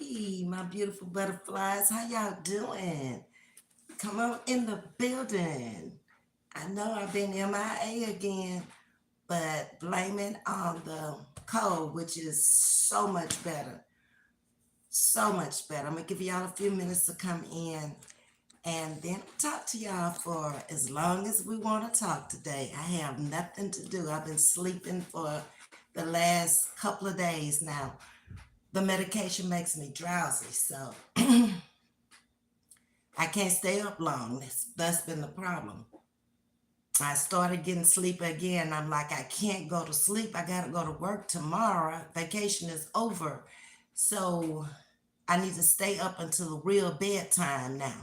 Hey, my beautiful butterflies, how y'all doing? Come on in the building. I know I've been MIA again, but blame it on the cold, which is so much better. So much better. I'm gonna give y'all a few minutes to come in and then talk to y'all for as long as we want to talk today. I have nothing to do. I've been sleeping for the last couple of days now. The medication makes me drowsy, so I can't stay up long. That's been the problem. I started getting sleepy again. I'm like, I can't go to sleep. I got to go to work tomorrow. Vacation is over. So I need to stay up until the real bedtime now.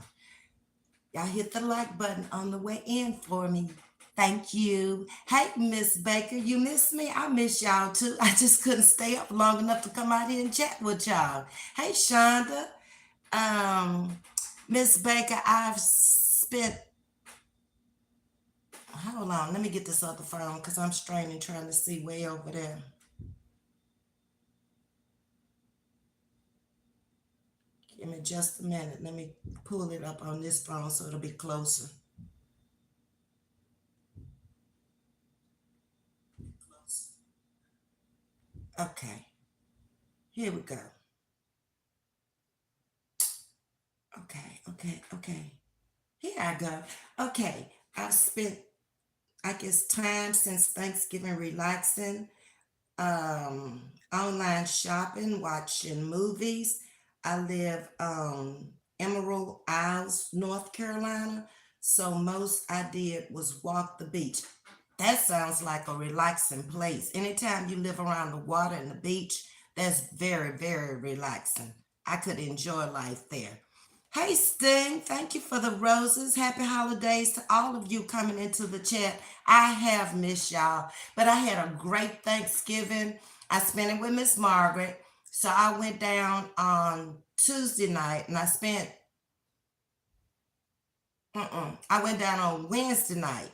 Y'all hit the like button on the way in for me. Thank you. Hey, Miss Baker, you missed me? I miss y'all too. I just couldn't stay up long enough to come out here and chat with y'all. Hey, Shonda. Miss Baker, I've spent, hold on, let me get this other phone because I'm straining trying to see way over there. Give me just a minute. Let me pull it up on this phone so it'll be closer. Okay, here we go. Okay. Here I go. Okay, I've spent, I guess, time since Thanksgiving relaxing, online shopping, watching movies. I live Emerald Isles, North Carolina. So most I did was walk the beach. That sounds like a relaxing place. Anytime you live around the water and the beach, that's very, very relaxing. I could enjoy life there. Hey, Sting, thank you for the roses. Happy holidays to all of you coming into the chat. I have missed y'all, but I had a great Thanksgiving. I spent it with Miss Margaret. So I went down on Tuesday night and I went down on Wednesday night.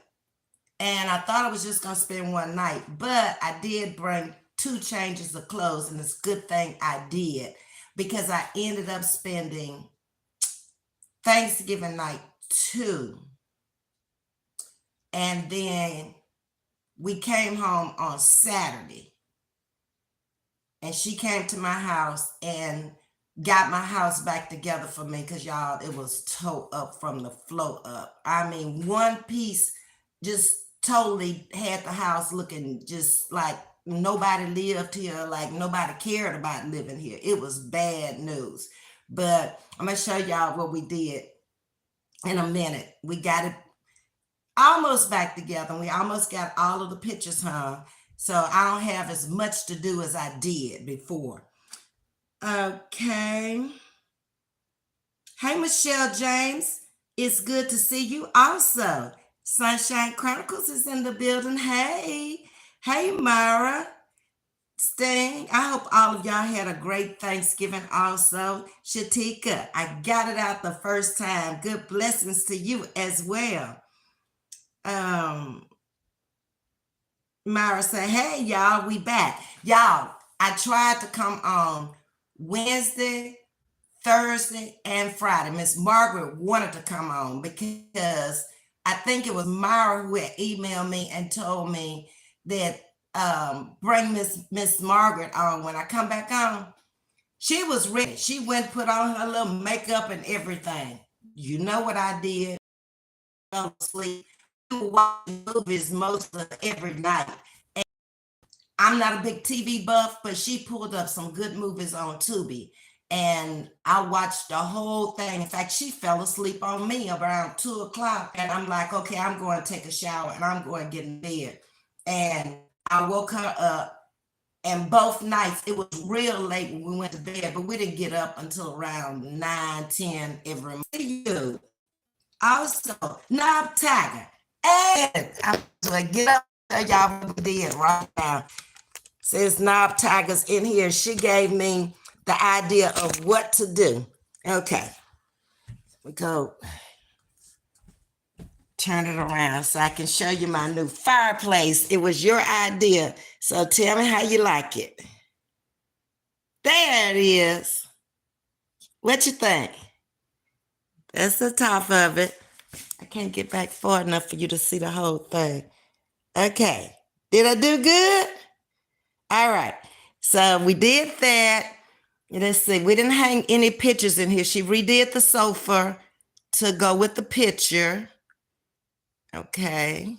And I thought I was just going to spend one night, but I did bring 2 changes of clothes, and it's a good thing I did because I ended up spending Thanksgiving night 2. And then we came home on Saturday. And she came to my house and got my house back together for me because, y'all, it was tore up from the floor up. I mean, one piece just totally had the house looking just like nobody lived here, like nobody cared about living here. It was bad news. But I'm going to show y'all what we did in a minute. We got it almost back together. We almost got all of the pictures hung. So I don't have as much to do as I did before. Okay. Hey, Michelle James. It's good to see you also. Sunshine Chronicles is in the building. Hey, Myra. Sting, I hope all of y'all had a great Thanksgiving also. Shatika, I got it out the first time. Good blessings to you as well. Myra said, hey, y'all, we back. Y'all, I tried to come on Wednesday, Thursday, and Friday. Miss Margaret wanted to come on because I think it was Myra who had emailed me and told me that bring Miss Margaret on when I come back on. She was ready. She went put on her little makeup and everything. You know what I did? I fell asleep. We were watching movies most of every night. And I'm not a big TV buff, but she pulled up some good movies on Tubi. And I watched the whole thing. In fact, she fell asleep on me around 2 o'clock. And I'm like, okay, I'm going to take a shower and I'm going to get in bed. And I woke her up. And both nights, it was real late when we went to bed, but we didn't get up until around 9, 10 every morning. You. Also, Knob Tiger. And I'm going to get up and y'all what we did right now. Since Knob Tiger's in here, she gave me the idea of what to do. Okay. We go turn it around so I can show you my new fireplace. It was your idea. So tell me how you like it. There it is. What you think? That's the top of it. I can't get back far enough for you to see the whole thing. Okay. Did I do good? All right. So we did that. Let's see. We didn't hang any pictures in here. She redid the sofa to go with the picture. Okay.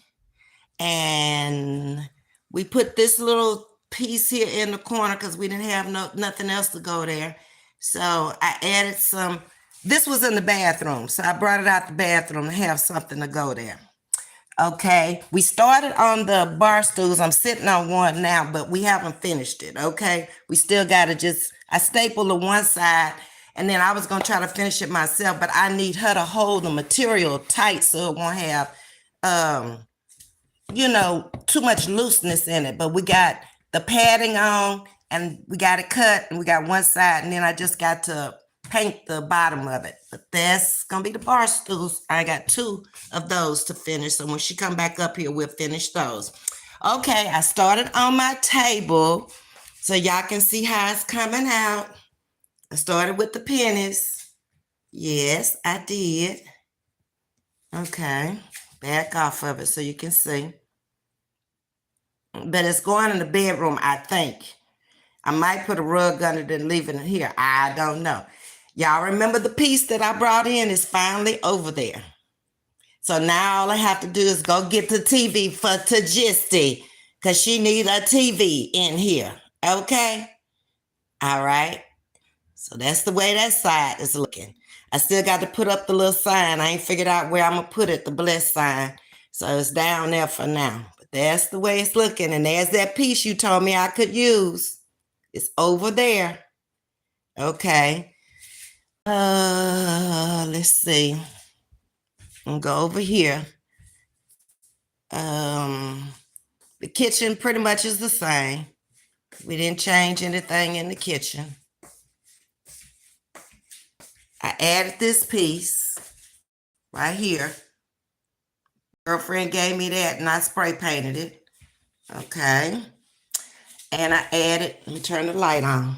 And we put this little piece here in the corner because we didn't have nothing else to go there. So I added some. This was in the bathroom. So I brought it out the bathroom to have something to go there. Okay, we started on the bar stools. I'm sitting on one now, but we haven't finished it. Okay, we still got to I stapled the one side and then I was going to try to finish it myself, but I need her to hold the material tight so it won't have, too much looseness in it. But we got the padding on and we got it cut and we got one side and then I just got to paint the bottom of it. But that's gonna be the bar stools. I got 2 of those to finish. So when she come back up here, we'll finish those. Okay, I started on my table so y'all can see how it's coming out. I started with the pennies. Yes, I did. Okay, back off of it so you can see. But it's going in the bedroom, I think. I might put a rug under it and leave it in here. I don't know. Y'all remember the piece that I brought in is finally over there. So now all I have to do is go get the TV for Tajisti because she needs a TV in here. Okay? All right. So that's the way that side is looking. I still got to put up the little sign. I ain't figured out where I'm going to put it, the bless sign. So it's down there for now. But that's the way it's looking. And there's that piece you told me I could use. It's over there. Okay. Let's see. I'll go over here. The kitchen pretty much is the same. We didn't change anything in the kitchen. I added this piece right here. Girlfriend gave me that and I spray painted it. Okay. And I added, let me turn the light on.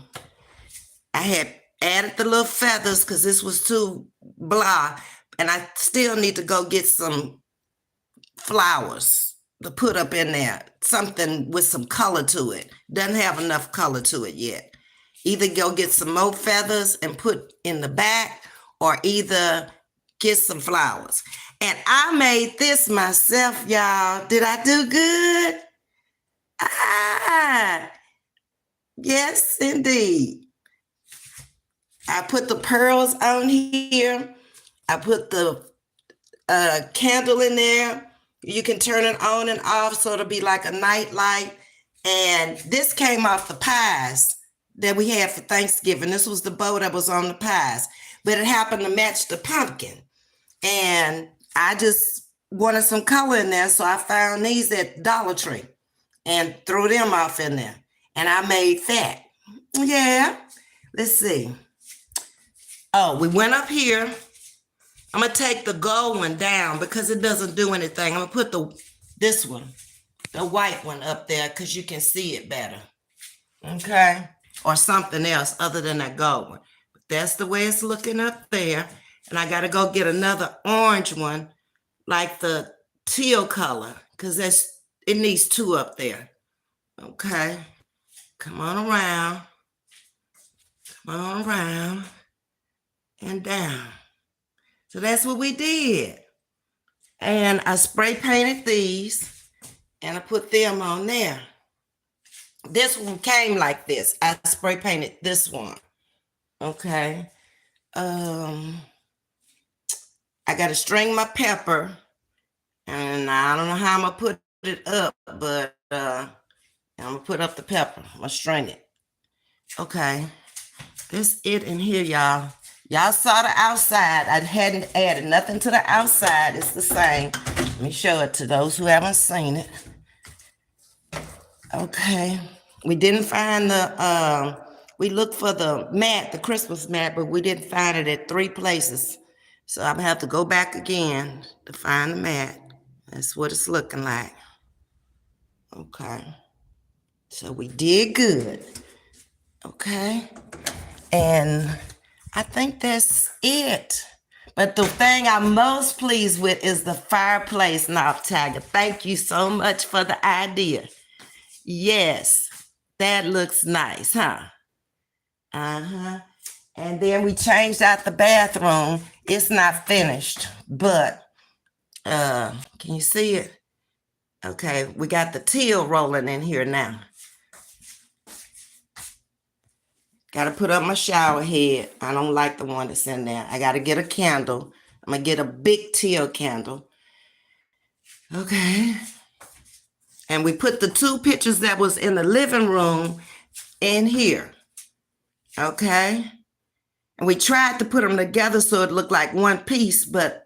I had added the little feathers because this was too blah. And I still need to go get some flowers to put up in there. Something with some color to it. Doesn't have enough color to it yet. Either go get some more feathers and put in the back or either get some flowers. And I made this myself, y'all. Did I do good? Yes, indeed. I put the pearls on here. I put the candle in there. You can turn it on and off so it'll be like a night light. And this came off the pies that we had for Thanksgiving. This was the bow that was on the pies, but it happened to match the pumpkin. And I just wanted some color in there, so I found these at Dollar Tree and threw them off in there. And I made that. Yeah. Let's see. Oh, we went up here. I'm going to take the gold one down because it doesn't do anything. I'm going to put this one, the white one up there because you can see it better. Okay? Or something else other than that gold one. But that's the way it's looking up there. And I got to go get another orange one like the teal color because it needs 2 up there. Okay? Come on around. Come on around. And down. So that's what we did. And I spray painted these and I put them on there. This one came like this. I spray painted this one. Okay. I got to string my pepper and I don't know how I'm going to put it up, but I'm going to put up the pepper. I'm going to string it. Okay. That's it in here, y'all. Y'all saw the outside. I hadn't added nothing to the outside. It's the same. Let me show it to those who haven't seen it. Okay. We didn't find we looked for the mat, the Christmas mat, but we didn't find it at 3 places. So I'm going to have to go back again to find the mat. That's what it's looking like. Okay. So we did good. Okay. And I think that's it. But the thing I'm most pleased with is the fireplace knob tagger. Thank you so much for the idea. Yes, that looks nice, huh? Uh-huh. And then we changed out the bathroom. It's not finished, but can you see it? Okay, we got the teal rolling in here now. Got to put up my shower head. I don't like the one that's in there. I got to get a candle. I'm going to get a big teal candle. Okay. And we put the two pictures that was in the living room in here. Okay. And we tried to put them together so it looked like one piece, but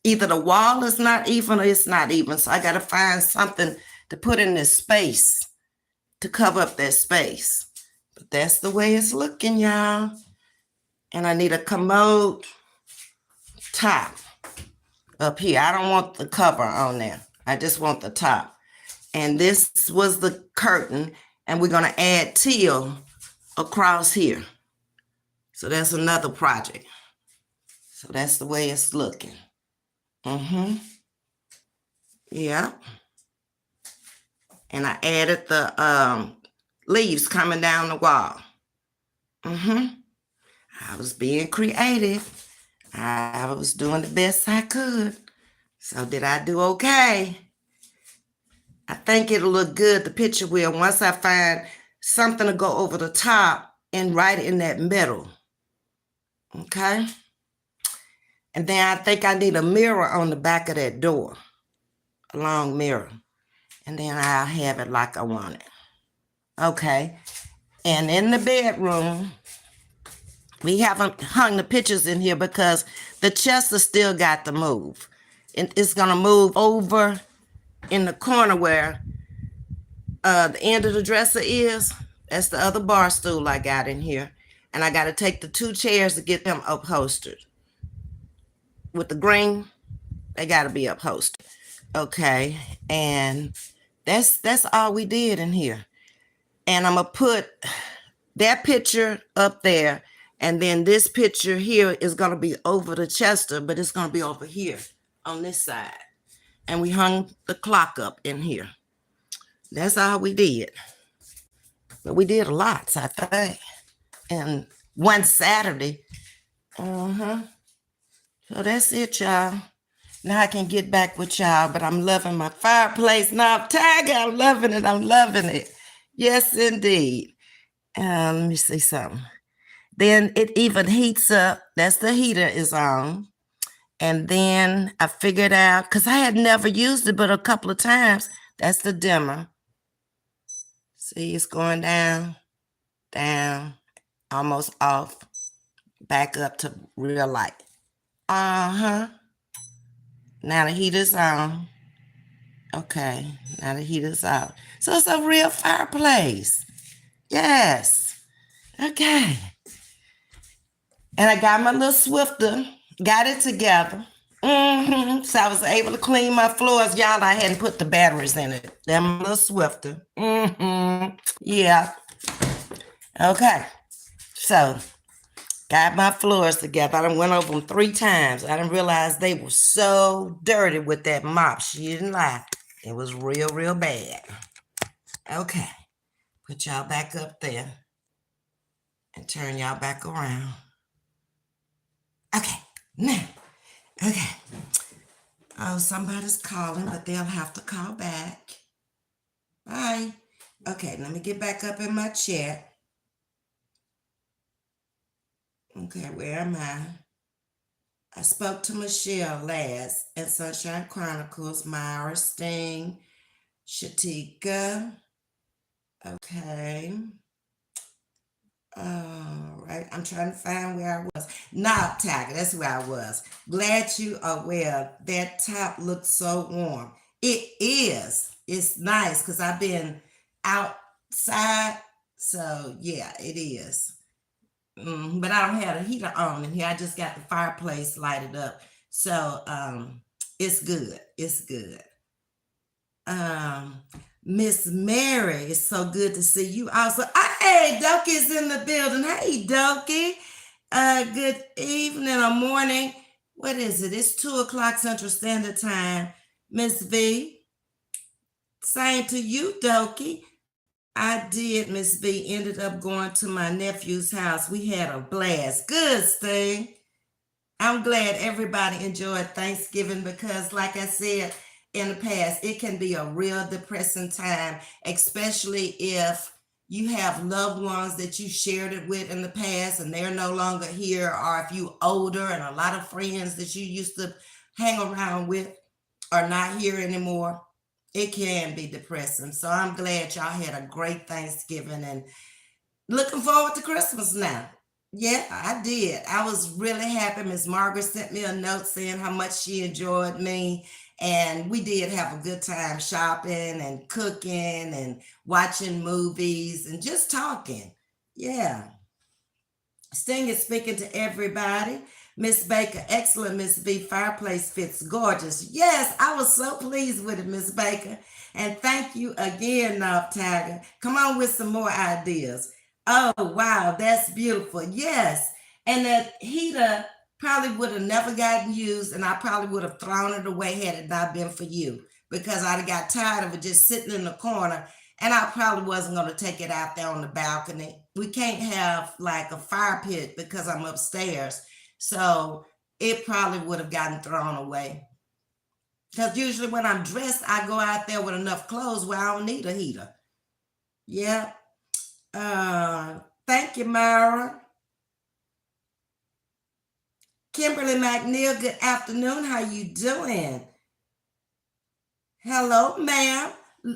either the wall is not even or it's not even. So I got to find something to put in this space to cover up that space. But that's the way it's looking, y'all. And I need a commode top up here. I don't want the cover on there. I just want the top. And this was the curtain. And we're going to add teal across here. So that's another project. So that's the way it's looking. Yeah. And I added the leaves coming down the wall. I was being creative. I was doing the best I could. So did I do okay? I think it'll look good, the picture will, once I find something to go over the top and right in that middle. Okay? And then I think I need a mirror on the back of that door. A long mirror. And then I'll have it like I want it. Okay. And in the bedroom, we haven't hung the pictures in here because the chest has still got to move. It's going to move over in the corner where the end of the dresser is. That's the other bar stool I got in here. And I got to take the two chairs to get them upholstered. With the green, they got to be upholstered. Okay. And that's all we did in here. And I'm going to put that picture up there. And then this picture here is going to be over the Chester, but it's going to be over here on this side. And we hung the clock up in here. That's all we did. But we did a lot, I think. And one Saturday. So that's it, y'all. Now I can get back with y'all, but I'm loving my fireplace knob tagger. I'm loving it. I'm loving it. Yes, indeed. Let me see something. Then it even heats up. That's the heater is on. And then I figured out, because I had never used it but a couple of times, that's the dimmer. See, it's going down, down, almost off, back up to real light. Now the heater's on. Okay, now the heater's out. So it's a real fireplace. Yes. Okay. And I got my little Swifter, got it together. So I was able to clean my floors. Y'all, I hadn't put the batteries in it. That my little Swifter. Yeah. Okay. So, got my floors together. I done went over them 3 times. I didn't realize they were so dirty with that mop. She didn't lie. It was real, real bad. Okay. Put y'all back up there. And turn y'all back around. Okay. Now. Okay. Oh, somebody's calling, but they'll have to call back. Bye. Okay, let me get back up in my chat. Okay, where am I? I spoke to Michelle last at Sunshine Chronicles, Myra, Sting, Shatika. Okay. All right, I'm trying to find where I was. Knob tagger, that's where I was. Glad you are well. That top looks so warm. It is. It's nice because I've been outside. So, yeah, it is. But I don't have a heater on in here. I just got the fireplace lighted up. So, it's good. It's good. Miss Mary, it's so good to see you also. Hey, Dokey's in the building. Hey, Dokey. Good evening or morning. What is it? It's 2 o'clock Central Standard Time. Ms.V, same to you, Dokie. I did, Ms.V. Ended up going to my nephew's house. We had a blast. Good thing. I'm glad everybody enjoyed Thanksgiving because, like I said in the past, it can be a real depressing time, especially if you have loved ones that you shared it with in the past and they're no longer here, or if you older and a lot of friends that you used to hang around with are not here anymore. It can be depressing. So I'm glad y'all had a great Thanksgiving and looking forward to Christmas now. Yeah, I did. I was really happy. Miss Margaret sent me a note saying how much she enjoyed me. And we did have a good time shopping and cooking and watching movies and just talking. Yeah. Sting is speaking to everybody. Miss Baker, excellent, Miss V. Fireplace fits gorgeous. Yes, I was so pleased with it, Miss Baker. And thank you again, Knob Tiger. Come on with some more ideas. Oh, wow, that's beautiful. Yes. And that heater probably would have never gotten used, and I probably would have thrown it away had it not been for you, because I'd have got tired of it just sitting in the corner, and I probably wasn't going to take it out there on the balcony. We can't have like a fire pit because I'm upstairs. So it probably would have gotten thrown away. Because usually when I'm dressed, I go out there with enough clothes where I don't need a heater. Yeah. Thank you, Myra. Kimberly McNeil, good afternoon. How you doing? Hello, ma'am.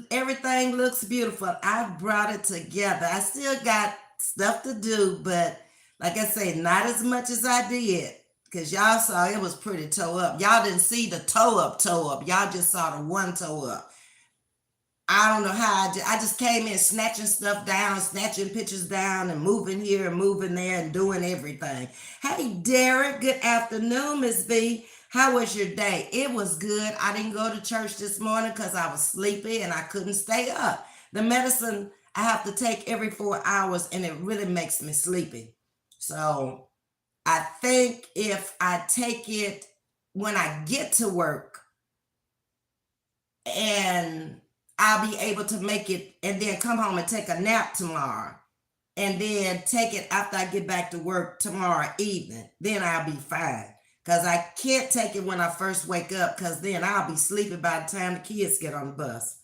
Everything looks beautiful. I brought it together. I still got stuff to do, but like I said, not as much as I did, because y'all saw it was pretty toe up. Y'all didn't see the toe up. Y'all just saw the one toe up. I don't know how I just came in snatching stuff down, snatching pictures down, and moving here and moving there and doing everything. Hey, Derek, good afternoon, Ms. V. How was your day? It was good. I didn't go to church this morning because I was sleepy and I couldn't stay up. The medicine I have to take every 4 hours, and it really makes me sleepy. So I think if I take it when I get to work, and I'll be able to make it and then come home and take a nap tomorrow, and then take it after I get back to work tomorrow evening, then I'll be fine. Because I can't take it when I first wake up, because then I'll be sleeping by the time the kids get on the bus.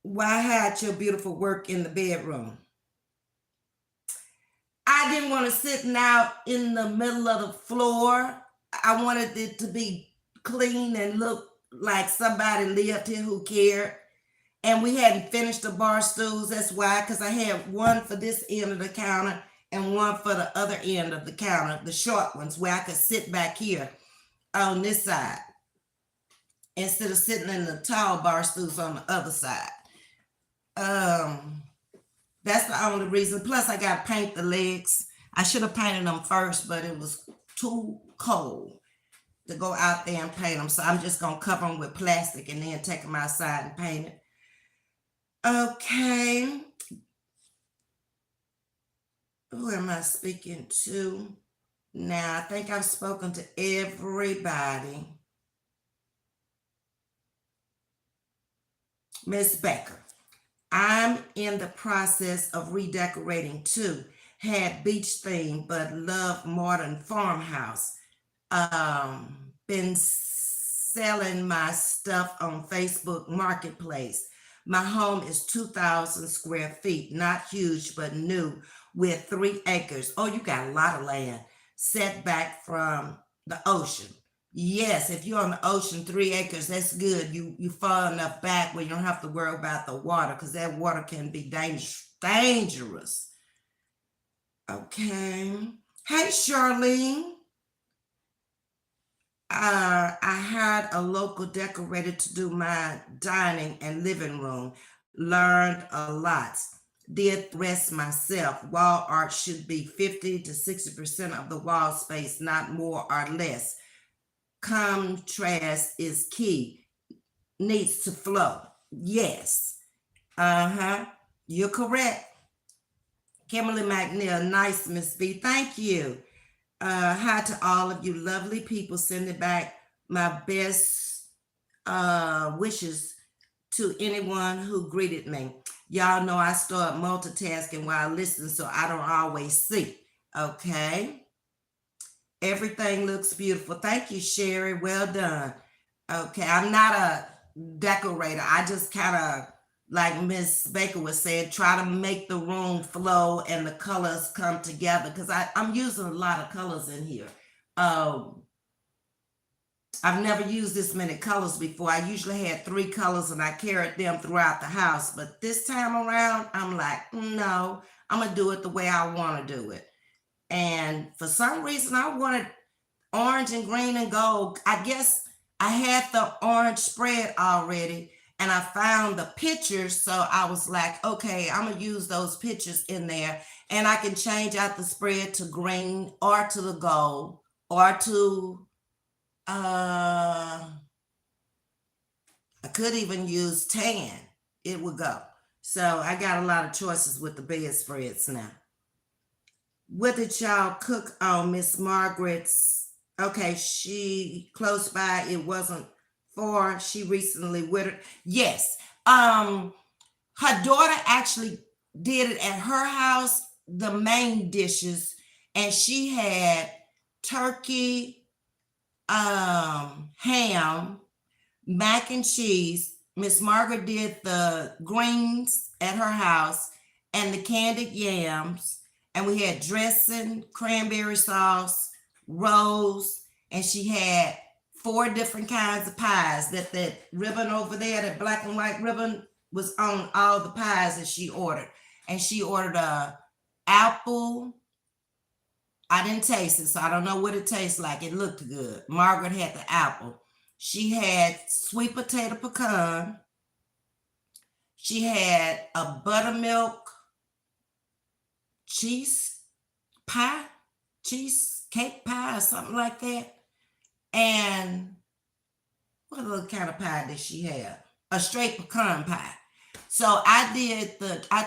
Why hide your beautiful work in the bedroom? I didn't want to sit out in the middle of the floor. I wanted it to be clean and look like somebody lived here who cared. And we hadn't finished the bar stools. That's why, because I had one for this end of the counter and one for the other end of the counter, the short ones, where I could sit back here on this side instead of sitting in the tall bar stools on the other side. That's the only reason. Plus, I got to paint the legs. I should have painted them first, but it was too cold to go out there and paint them. So I'm just going to cover them with plastic and then take them outside and paint it. Okay. Who am I speaking to now? I think I've spoken to everybody. Miss Baker, I'm in the process of redecorating too. Had beach theme, but love modern farmhouse. Been selling my stuff on Facebook Marketplace. My home is 2,000 square feet, not huge, but new, with 3 acres. Oh, you got a lot of land. Set back from the ocean. Yes, if you're on the ocean, 3 acres, that's good. You far enough back where you don't have to worry about the water, because that water can be dangerous. Okay. Hey, Charlene. I hired a local decorator to do my dining and living room. Learned a lot. Did the rest myself. Wall art should be 50 to 60% of the wall space, not more or less. Contrast is key. Needs to flow. Yes. You're correct. Kimberly McNeil, nice, Ms.V. Thank you. Hi to all of you lovely people. Sending back my best wishes to anyone who greeted me. Y'all know I start multitasking while listening, so I don't always see. Okay. Everything looks beautiful. Thank you, Sherry. Well done. Okay. I'm not a decorator. I just kind of, like Miss Baker was saying, try to make the room flow and the colors come together, because I'm using a lot of colors in here. I've never used this many colors before. I usually had 3 colors and I carried them throughout the house. But this time around, I'm like, no, I'm going to do it the way I want to do it. And for some reason, I wanted orange and green and gold. I guess I had the orange spread already and I found the pictures. So I was like, okay, I'm going to use those pictures in there. And I can change out the spread to green or to the gold or to... I could even use tan. It would go. So I got a lot of choices with the bedspreads now. What did y'all cook on Miss Margaret's? Okay, she close by. It wasn't for. She recently widowed. Yes. Her daughter actually did it at her house, the main dishes, and she had turkey, ham, mac and cheese. Miss Margaret did the greens at her house and the candied yams. And we had dressing, cranberry sauce, rolls, and she had 4 different kinds of pies. That ribbon over there, that black and white ribbon, was on all the pies that she ordered. And she ordered a apple. I didn't taste it, so I don't know what it tastes like. It looked good. Margaret had the apple. She had sweet potato pecan. She had a buttermilk cheesecake pie, or something like that. And what other kind of pie did she have? A straight pecan pie. So I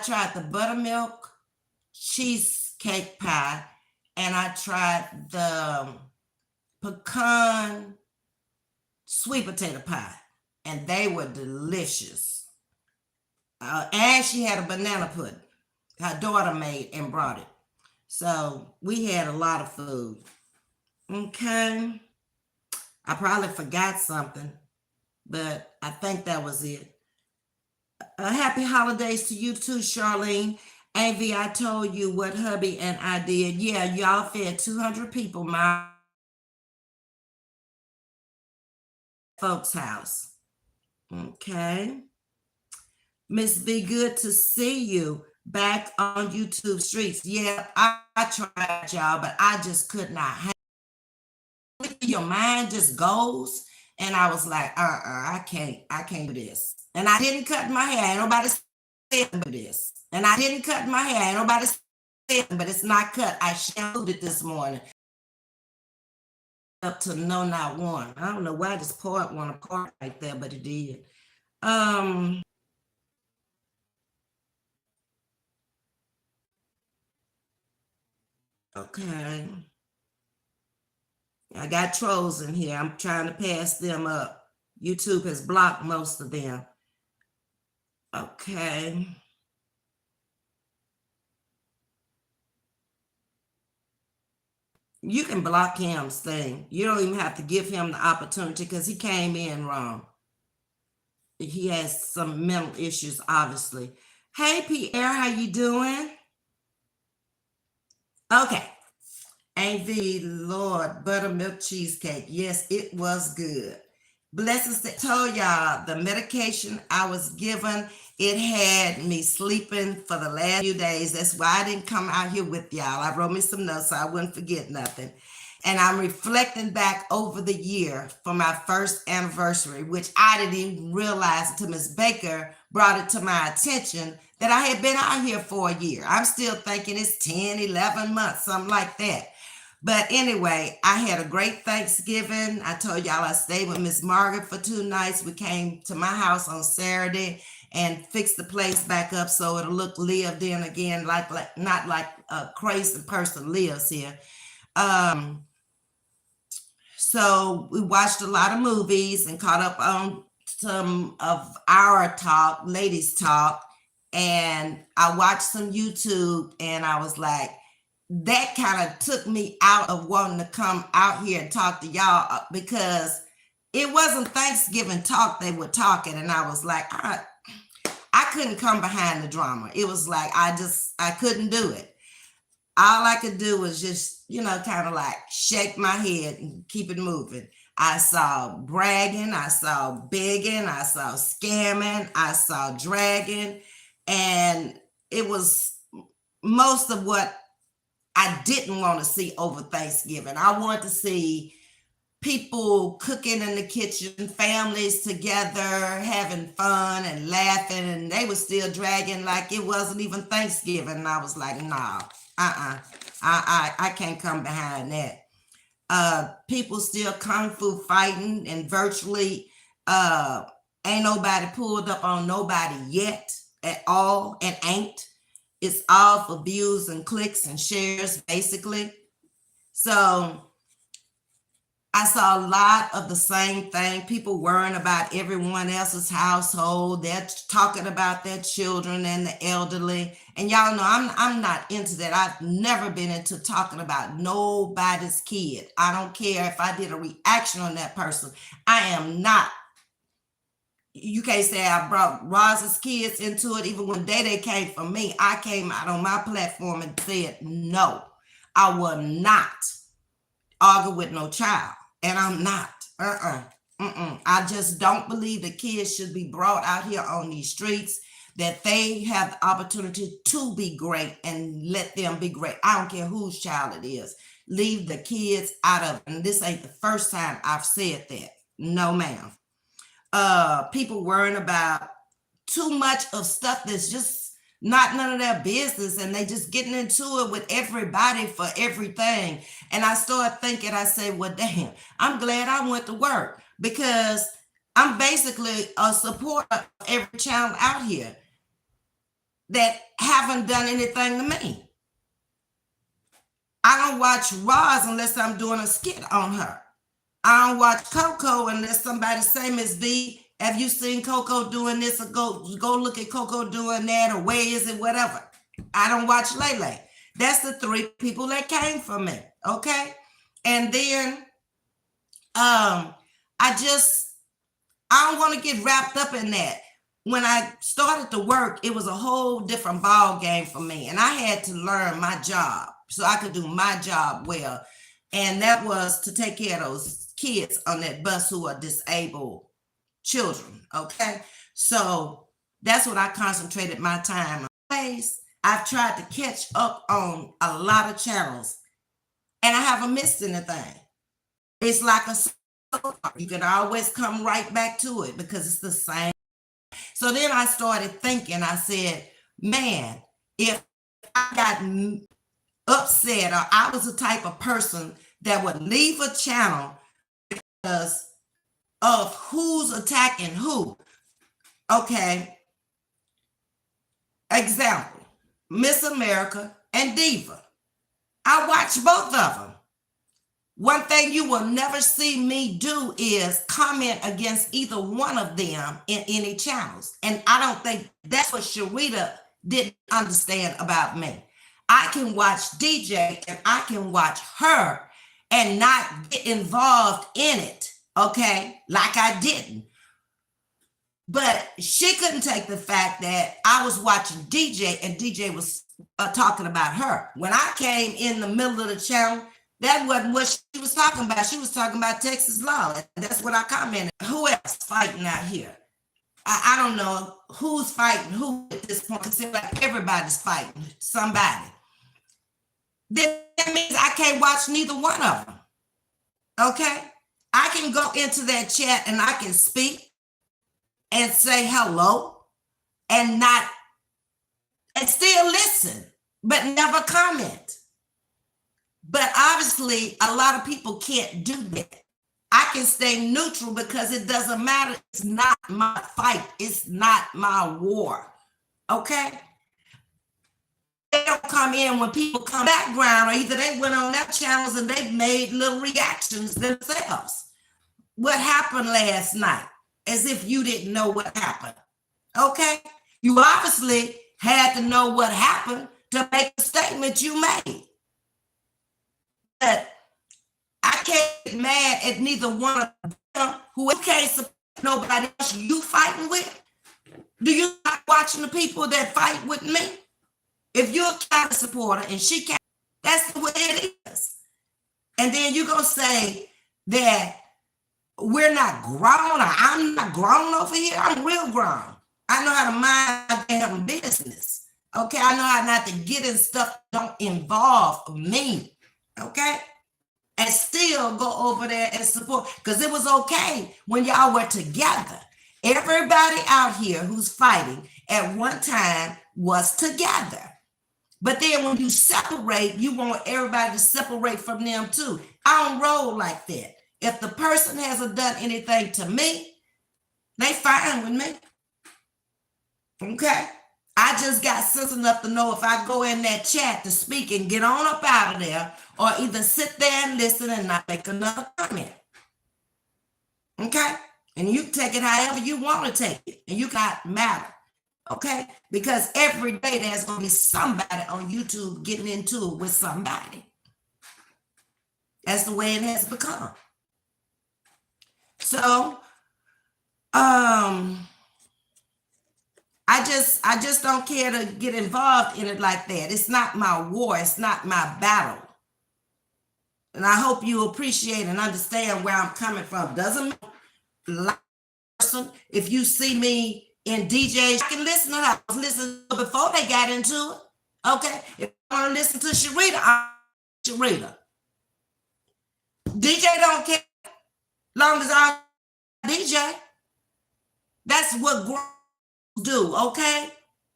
tried the buttermilk cheesecake pie, and I tried the pecan sweet potato pie, and they were delicious. And she had a banana pudding. Her daughter made and brought it. So we had a lot of food. Okay. I probably forgot something, but I think that was it. Happy holidays to you too, Charlene. Ms.V, I told you what hubby and I did. Yeah, y'all fed 200 people my folks' house. Okay. Ms.V, good to see you back on YouTube streets. Yeah, I tried, y'all, but I just could not handle it. Your mind just goes. And I was like, I can't do this. And I didn't cut my hair. Ain't nobody said this. And I didn't cut my hair. Ain't nobody said, but it's not cut. I shampooed it this morning. Up to no, not one. I don't know why I just poured one apart right there, but it did. Okay. I got trolls in here. I'm trying to pass them up. YouTube has blocked most of them. Okay. You can block him's thing. You don't even have to give him the opportunity because he came in wrong. He has some mental issues, obviously. Hey, Pierre, how you doing? Okay. Ms.V, Lord, buttermilk cheesecake. Yes, it was good. Blessings that told y'all the medication I was given, it had me sleeping for the last few days. That's why I didn't come out here with y'all. I wrote me some notes so I wouldn't forget nothing. And I'm reflecting back over the year for my first anniversary, which I didn't even realize until Ms. Baker brought it to my attention that I had been out here for a year. I'm still thinking it's 10, 11 months, something like that. But anyway, I had a great Thanksgiving. I told y'all I stayed with Miss Margaret for 2 nights. We came to my house on Saturday and fix the place back up so it'll look lived in again, like not like a crazy person lives here. So we watched a lot of movies and caught up on some of our talk, ladies talk, and I watched some YouTube, and I was like, that kind of took me out of wanting to come out here and talk to y'all, because it wasn't Thanksgiving talk they were talking, and I was like, I couldn't come behind the drama. It was like I couldn't do it. All I could do was just, kind of like shake my head and keep it moving. I saw bragging, I saw begging, I saw scamming, I saw dragging, and it was most of what I didn't want to see over Thanksgiving. I wanted to see people cooking in the kitchen, families together, having fun and laughing, and they were still dragging like it wasn't even Thanksgiving. And I was like, nah, I can't come behind that. People still kung fu fighting, and virtually ain't nobody pulled up on nobody yet at all, and ain't. It's all for views and clicks and shares, basically. So I saw a lot of the same thing. People worrying about everyone else's household. They're talking about their children and the elderly. And y'all know I'm not into that. I've never been into talking about nobody's kid. I don't care if I did a reaction on that person. I am not. You can't say I brought Roz's kids into it. Even when they came from me, I came out on my platform and said, no, I will not argue with no child. And I'm not. I just don't believe the kids should be brought out here on these streets, that they have the opportunity to be great, and let them be great. I don't care whose child it is. Leave the kids out of it. And this ain't the first time I've said that. No, ma'am. People worrying about too much of stuff that's just not none of their business, and they just getting into it with everybody for everything. And I started thinking, I said, well, damn, I'm glad I went to work, because I'm basically a supporter of every channel out here that haven't done anything to me. I don't watch Roz unless I'm doing a skit on her. I don't watch Coco unless somebody say, Ms.V, have you seen Coco doing this? Or go look at Coco doing that, or where is it, whatever. I don't watch Lele. That's the three people that came from me, okay? And then I don't want to get wrapped up in that. When I started to work, it was a whole different ball game for me, and I had to learn my job so I could do my job well, and that was to take care of those kids on that bus who are disabled children, okay? So that's what I concentrated my time on. I've tried to catch up on a lot of channels, and I haven't missed anything. It's like you can always come right back to it because it's the same. So then I started thinking, I said, man, if I got upset, or I was the type of person that would leave a channel because of who's attacking who. Okay. Example, Miss America and Diva. I watch both of them. One thing you will never see me do is comment against either one of them in any channels. And I don't think that's what Sharita didn't understand about me. I can watch DJ and I can watch her and not get involved in it, okay? Like I didn't. But she couldn't take the fact that I was watching DJ and DJ was talking about her. When I came in the middle of the channel, that wasn't what she was talking about. She was talking about Texas law. That's what I commented. Who else fighting out here? I don't know who's fighting who at this point. It seems like everybody's fighting somebody. Then that means I can't watch neither one of them. Okay? I can go into that chat and I can speak and say hello and still listen, but never comment. But obviously, a lot of people can't do that. I can stay neutral because it doesn't matter. It's not my fight. It's not my war. Okay? They don't come in when people come background, or either they went on their channels and they made little reactions themselves. What happened last night? As if you didn't know what happened. Okay? You obviously had to know what happened to make the statement you made. But I can't get mad at neither one of them. Who can't support nobody else you fighting with? Do you like watching the people that fight with me? If you're a counter supporter and she can't, that's the way it is. And then you're going to say that we're not grown, or I'm not grown over here. I'm real grown. I know how to mind my damn business. Okay, I know how not to get in stuff that don't involve me. Okay, and still go over there and support, because it was okay when y'all were together. Everybody out here who's fighting at one time was together. But then when you separate, you want everybody to separate from them too. I don't roll like that. If the person hasn't done anything to me, they fine with me. Okay? I just got sense enough to know if I go in that chat to speak and get on up out of there, or either sit there and listen and not make another comment. Okay? And you take it however you want to take it. And you got matter. Okay? Because every day there's going to be somebody on YouTube getting into it with somebody. That's the way it has become. So, I just don't care to get involved in it like that. It's not my war. It's not my battle. And I hope you appreciate and understand where I'm coming from. Doesn't matter. If you see me in DJ, I can listen to her. I was listening to before they got into it. Okay? If I want to listen to Sharita, I'm Sharita. DJ don't care. Long as I'm DJ. That's what grown do, okay?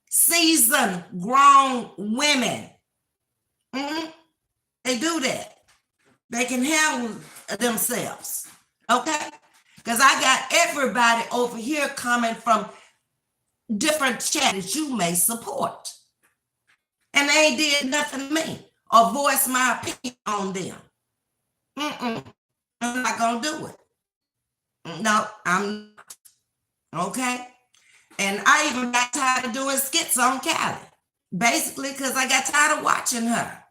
Seasoned grown women. They do that. They can handle themselves, okay? Because I got everybody over here coming from different channels you may support. And they ain't did nothing to me or voice my opinion on them. I'm not going to do it. No, I'm not. Okay? And I even got tired of doing skits on Callie. Basically, because I got tired of watching her.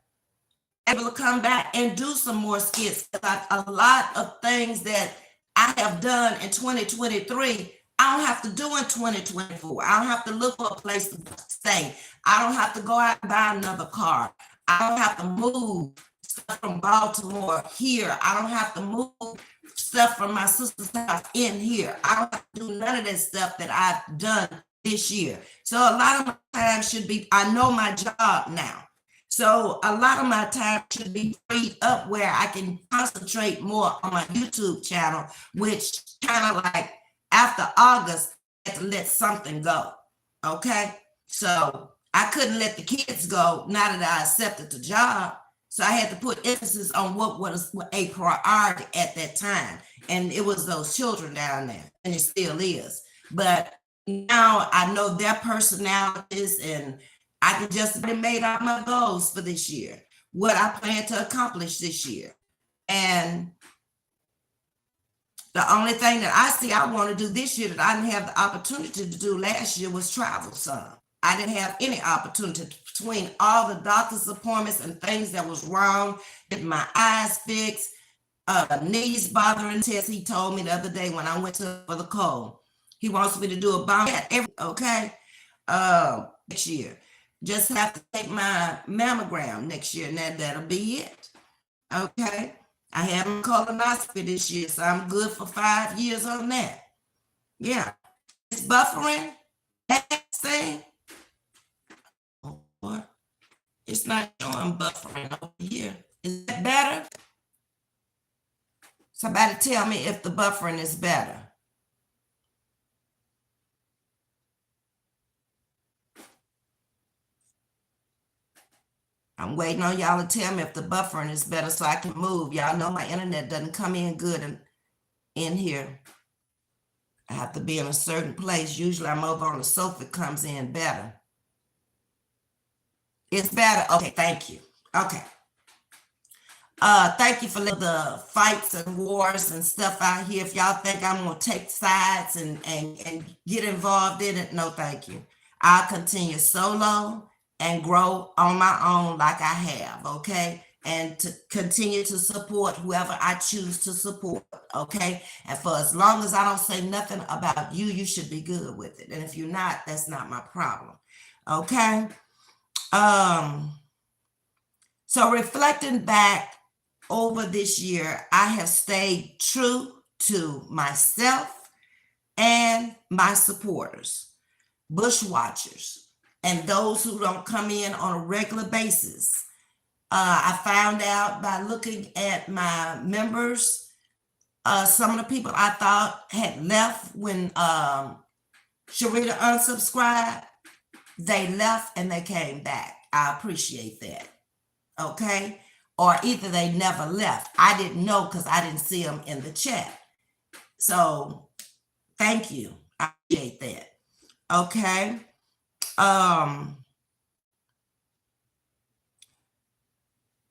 Able to come back and do some more skits. A lot of things that I have done in 2023, I don't have to do in 2024. I don't have to look for a place to stay. I don't have to go out and buy another car. I don't have to move stuff from Baltimore here. I don't have to move stuff from my sister's house in here. I don't have to do none of that stuff that I've done this year. So a lot of my time should be, I know my job now. So a lot of my time should be freed up where I can concentrate more on my YouTube channel, which kind of like after August, I had to let something go. Okay. So I couldn't let the kids go now that I accepted the job. So I had to put emphasis on what was a priority at that time. And it was those children down there, and it still is. But now I know their personalities, and I can just be made out my goals for this year, what I plan to accomplish this year. And the only thing that I see I want to do this year that I didn't have the opportunity to do last year was travel some. I didn't have any opportunity between all the doctor's appointments and things that was wrong, get my eyes fixed, knees bothering test. He told me the other day when I went for the cold, he wants me to do a bomb next year. Just have to take my mammogram next year, and that'll be it. Okay. I had my colonoscopy this year, so I'm good for 5 years on that. Yeah. It's buffering. That thing. Oh, it's not showing buffering over here. Is that better? Somebody tell me if the buffering is better. I'm waiting on y'all to tell me if the buffering is better so I can move. Y'all know my internet doesn't come in good. And in here. I have to be in a certain place. Usually I'm over on the sofa. It comes in better. It's better. Okay, thank you. Okay. Thank you for the fights and wars and stuff out here. If y'all think I'm gonna take sides and get involved in it, no thank you. I'll continue solo and grow on my own like I have, okay? And to continue to support whoever I choose to support, okay? And for as long as I don't say nothing about you, you should be good with it. And if you're not, that's not my problem, okay? So reflecting back over this year, I have stayed true to myself and my supporters, bushwatchers, and those who don't come in on a regular basis. I found out by looking at my members, some of the people I thought had left when Sharita unsubscribed, they left and they came back. I appreciate that, okay? Or either they never left. I didn't know because I didn't see them in the chat. So thank you. I appreciate that. Okay.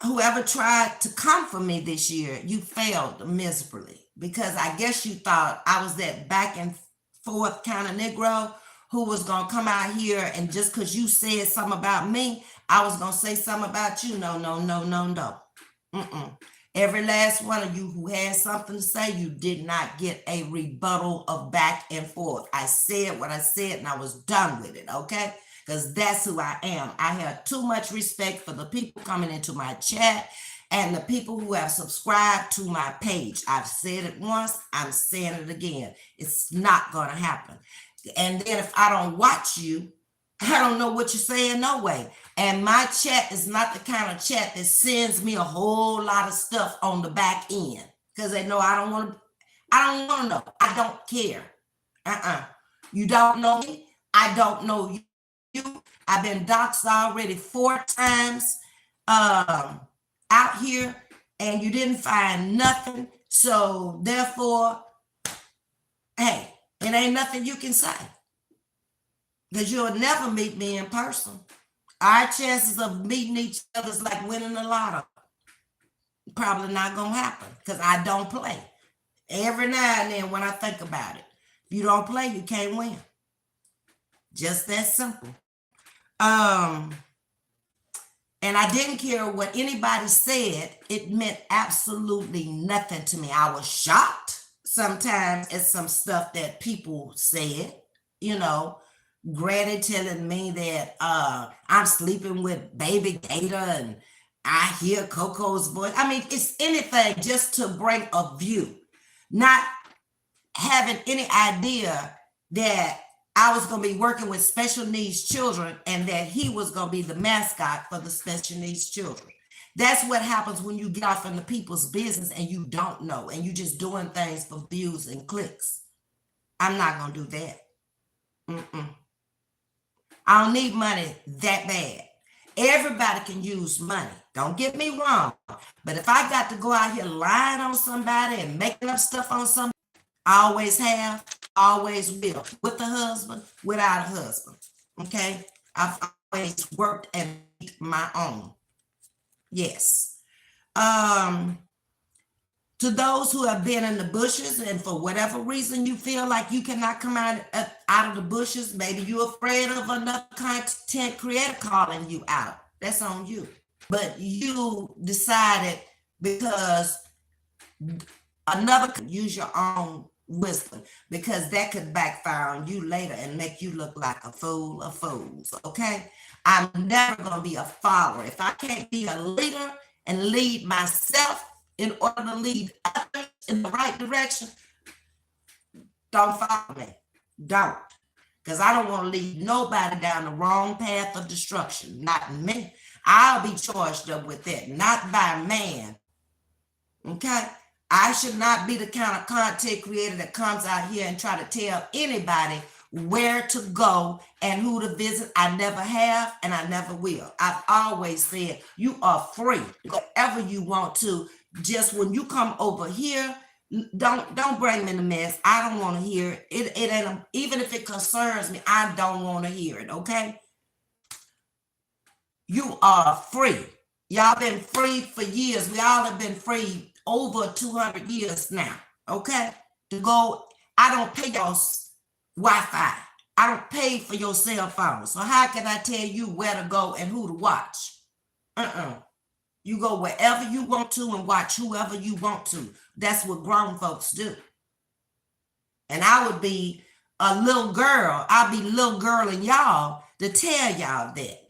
Whoever tried to come for me this year, you failed miserably, because I guess you thought I was that back and forth kind of Negro who was going to come out here and just because you said something about me, I was going to say something about you. No, no, no, no, no. Every last one of you who had something to say, you did not get a rebuttal of back and forth. I said what I said and I was done with it, okay? Because that's who I am. I have too much respect for the people coming into my chat and the people who have subscribed to my page. I've said it once, I'm saying it again. It's not going to happen. And then if I don't watch you, I don't know what you're saying no way. And my chat is not the kind of chat that sends me a whole lot of stuff on the back end, because they know I don't want to know. I don't care. You don't know me. I don't know you. I've been doxxed already 4 times out here, and you didn't find nothing. So therefore, hey, it ain't nothing you can say, because you'll never meet me in person. Our chances of meeting each other is like winning the lotto. Probably not gonna happen, because I don't play. Every now and then when I think about it, if you don't play, you can't win. Just that simple. And I didn't care what anybody said. It meant absolutely nothing to me. I was shocked sometimes at some stuff that people said, you know. Granny telling me that I'm sleeping with baby Gator and I hear Coco's voice. I mean, it's anything just to bring a view, not having any idea that I was going to be working with special needs children and that he was going to be the mascot for the special needs children. That's what happens when you get off into people's business and you don't know, and you just doing things for views and clicks. I'm not going to do that. I don't need money that bad. Everybody can use money. Don't get me wrong. But if I got to go out here lying on somebody and making up stuff on somebody, I always have, always will. With a husband, without a husband. Okay? I've always worked and made my own. Yes. To those who have been in the bushes and for whatever reason you feel like you cannot come out of the bushes, maybe you're afraid of another content creator calling you out. That's on you. But you decided because another could use your own wisdom, because that could backfire on you later and make you look like a fool of fools, okay? I'm never going to be a follower. If I can't be a leader and lead myself in order to lead others in the right direction, don't follow me. Don't. Because I don't want to lead nobody down the wrong path of destruction. Not me. I'll be charged up with that, not by man. Okay? I should not be the kind of content creator that comes out here and try to tell anybody where to go and who to visit. I never have, and I never will. I've always said you are free, whatever you want to. Just when you come over here, Don't bring me in the mess. I don't want to hear it. It ain't even if it concerns me, I don't want to hear it. Okay. You are free. Y'all been free for years. We all have been free over 200 years now. Okay. To go, I don't pay y'all's Wi-Fi. I don't pay for your cell phone. So how can I tell you where to go and who to watch? You go wherever you want to and watch whoever you want to. That's what grown folks do. And I would be a little girl. I'll be little girl in y'all to tell y'all that.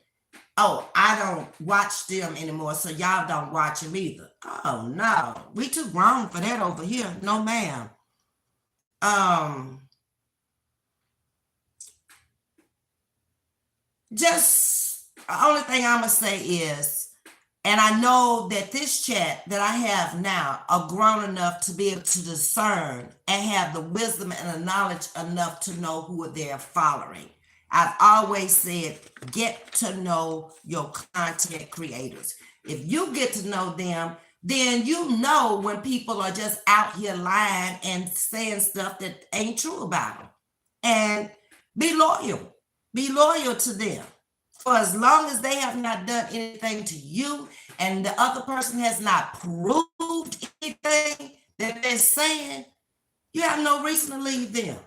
Oh, I don't watch them anymore, so y'all don't watch them either. Oh, no. We too grown for that over here. No, ma'am. Just the only thing I'm going to say is, and I know that this chat that I have now are grown enough to be able to discern and have the wisdom and the knowledge enough to know who they're following. I've always said, get to know your content creators. If you get to know them, then you know when people are just out here lying and saying stuff that ain't true about them. And be loyal. Be loyal to them. For as long as they have not done anything to you and the other person has not proved anything that they're saying, you have no reason to leave them.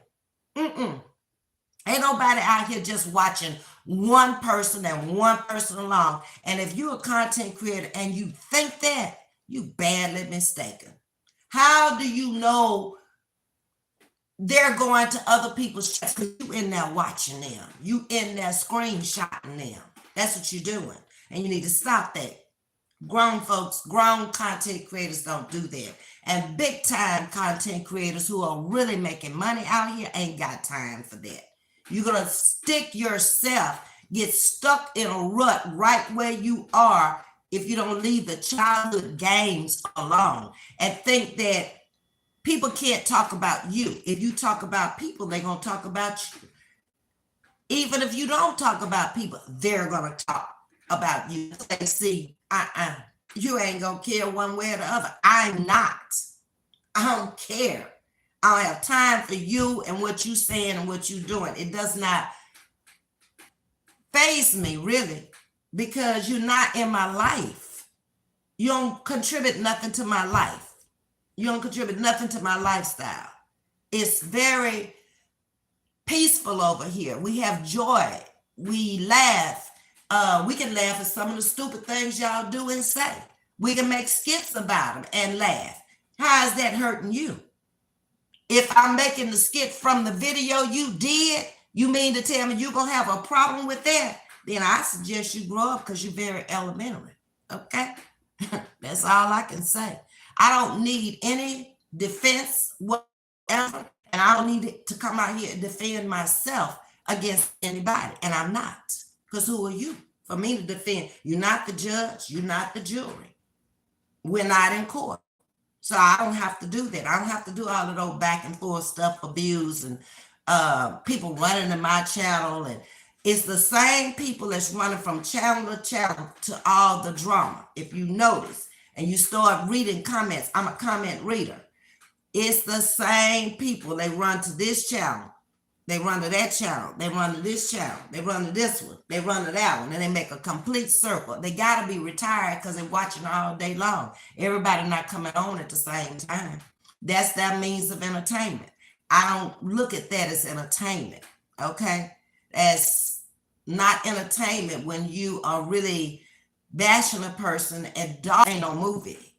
Ain't nobody out here just watching one person and one person alone. And if you're a content creator and you think that, you badly mistaken. How do you know they're going to other people's chats? Because you in there watching them. You in there screenshotting them. That's what you're doing. And you need to stop that. Grown folks, grown content creators don't do that. And big time content creators who are really making money out here ain't got time for that. You're going to stick yourself, get stuck in a rut right where you are if you don't leave the childhood games alone and think that people can't talk about you. If you talk about people, they're going to talk about you. Even if you don't talk about people, they're going to talk about you. They see, you ain't going to care one way or the other. I'm not. I don't care. I don't have time for you and what you saying and what you doing. It does not faze me, really, because you're not in my life. You don't contribute nothing to my life. You don't contribute nothing to my lifestyle. It's very peaceful over here. We have joy. We laugh. We can laugh at some of the stupid things y'all do and say. We can make skits about them and laugh. How is that hurting you? If I'm making the skit from the video you did, you mean to tell me you're going to have a problem with that? Then I suggest you grow up because you're very elementary. Okay? That's all I can say. I don't need any defense whatever, and I don't need to come out here and defend myself against anybody, and I'm not. Because who are you for me to defend? You're not the judge. You're not the jury. We're not in court. So I don't have to do that. I don't have to do all of those back and forth stuff, abuse and people running to my channel. And it's the same people that's running from channel to channel to all the drama. If you notice and you start reading comments, I'm a comment reader. It's the same people. They run to this channel. They run to that channel. They run to this channel. They run to this one. They run to that one. And they make a complete circle. They got to be retired because they're watching all day long. Everybody not coming on at the same time. That's their means of entertainment. I don't look at that as entertainment. Okay? As not entertainment when you are really bashing a person and dog ain't no movie.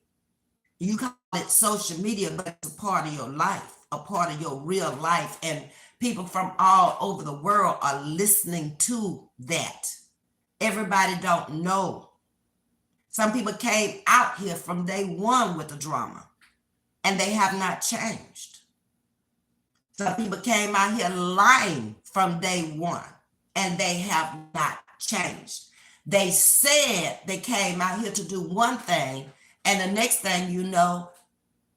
You call it social media, but it's a part of your life, a part of your real life. And people from all over the world are listening to that. Everybody don't know. Some people came out here from day one with the drama, and they have not changed. Some people came out here lying from day one, and they have not changed. They said they came out here to do one thing, and the next thing you know,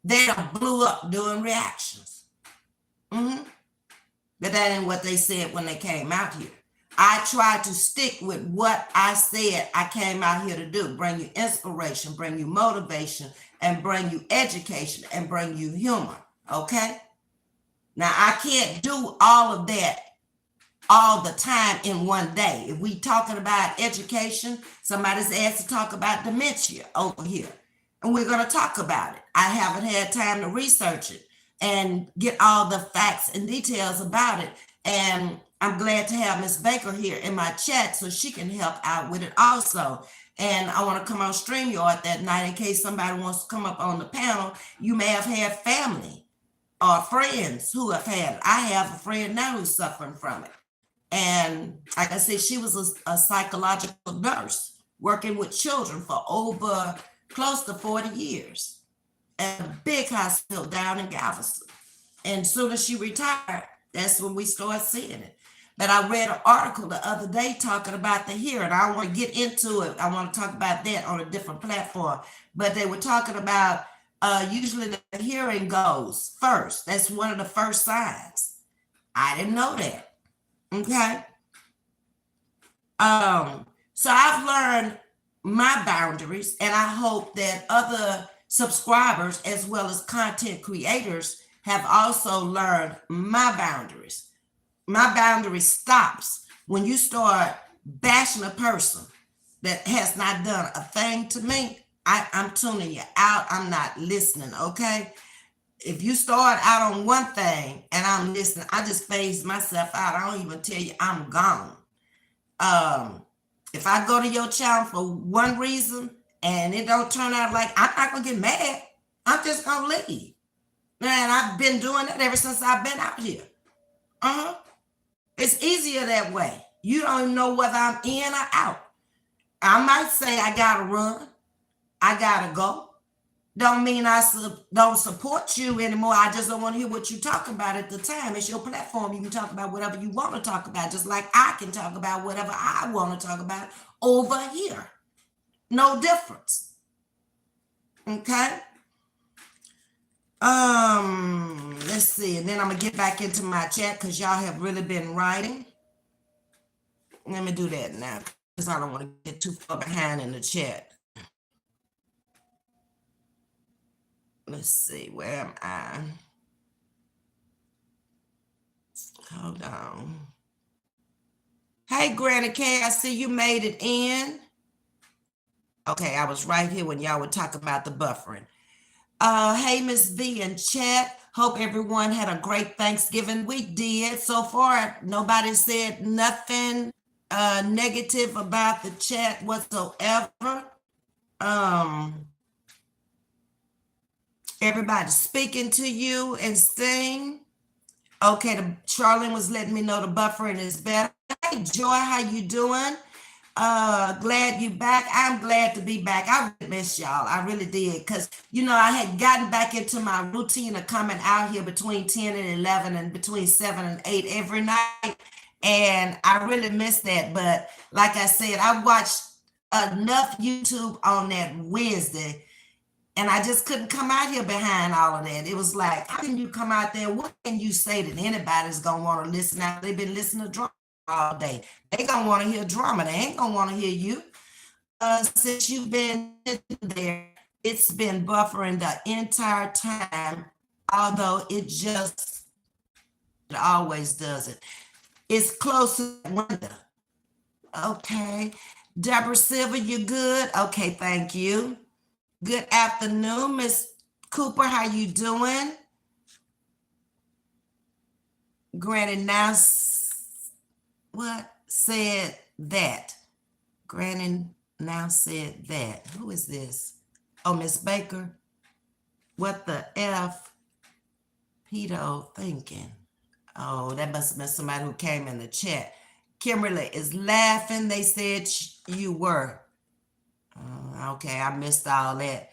they blew up doing reactions. But that ain't what they said when they came out here. I tried to stick with what I said I came out here to do. Bring you inspiration, bring you motivation, and bring you education and bring you humor. Okay. Now I can't do all of that all the time in one day. If we talking about education, somebody's asked to talk about dementia over here, and we're going to talk about it. I haven't had time to research it and get all the facts and details about it. And I'm glad to have Ms. Baker here in my chat so she can help out with it also. And I want to come on StreamYard that night in case somebody wants to come up on the panel. You may have had family or friends who have had it. I have a friend now who's suffering from it. And like I said, she was a psychological nurse working with children for over close to 40 years at a big hospital down in Galveston. And as soon as she retired, that's when we started seeing it. But I read an article the other day talking about the hearing. I don't want to get into it. I want to talk about that on a different platform. But they were talking about usually the hearing goes first. That's one of the first signs. I didn't know that. Okay. So I've learned my boundaries, and I hope that other subscribers as well as content creators have also learned my boundaries. My boundary stops when you start bashing a person that has not done a thing to me. I'm tuning you out. I'm not listening. Okay. If you start out on one thing and I'm listening, I just phase myself out. I don't even tell you I'm gone. If I go to your channel for one reason and it don't turn out like, I'm not gonna get mad. I'm just gonna leave. Man, I've been doing that ever since I've been out here. It's easier that way. You don't even know whether I'm in or out. I might say I gotta run. I gotta go. Don't mean I don't support you anymore. I just don't want to hear what you're talking about at the time. It's your platform. You can talk about whatever you want to talk about, just like I can talk about whatever I want to talk about over here. No difference. Okay. Let's see. And then I'm going to get back into my chat because y'all have really been writing. Let me do that now because I don't want to get too far behind in the chat. Let's see, where am I? Hold on. Hey, Granny K, I see you made it in. Okay, I was right here when y'all were talking about the buffering. Hey, Ms.V in chat. Hope everyone had a great Thanksgiving. We did. So far, nobody said nothing negative about the chat whatsoever. Everybody speaking to you and saying, okay, Charlene was letting me know the buffering is better. Hey, Joy, how you doing? Glad you back. I'm glad to be back. I really miss y'all. I really did. Because, you know, I had gotten back into my routine of coming out here between 10 and 11 and between 7 and 8 every night. And I really missed that. But like I said, I watched enough YouTube on that Wednesday. And I just couldn't come out here behind all of that. It was like, how can you come out there? What can you say that anybody's going to want to listen out? They've been listening to drama all day. They going to want to hear drama. They ain't going to want to hear you. Since you've been there, it's been buffering the entire time, although it always does it. It's close to the window. Okay. Deborah Silver, you good? Okay, thank you. Good afternoon, Miss Cooper. How you doing? Granny now what said that? Granny now said that. Who is this? Oh, Miss Baker. What the F? Pedo thinking. Oh, that must have been somebody who came in the chat. Kimberly is laughing. They said you were. Okay, I missed all that.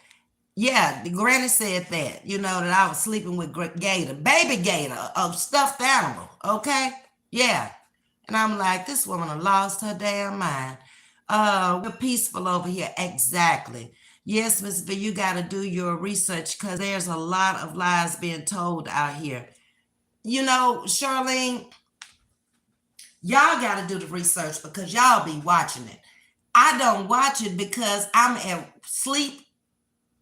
Yeah, the granny said that, you know, that I was sleeping with Gator, baby Gator, a stuffed animal, okay? Yeah. And I'm like, this woman lost her damn mind. We're peaceful over here. Exactly. Yes, Ms.V, you got to do your research because there's a lot of lies being told out here. You know, Charlene, y'all got to do the research because y'all be watching it. I don't watch it because I'm asleep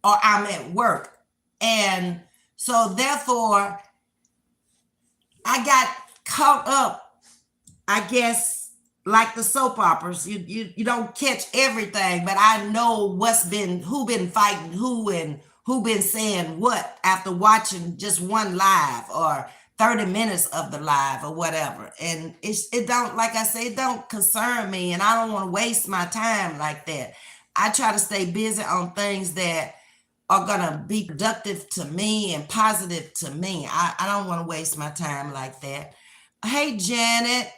or I'm at work. And so therefore, I got caught up, I guess, like the soap operas. You don't catch everything, but I know who been fighting who and who been saying what after watching just one live or 30 minutes of the live or whatever. And it don't, like I say, it don't concern me, and I don't want to waste my time like that. I try to stay busy on things that are gonna be productive to me and positive to me. I don't want to waste my time like that. Hey, Janet.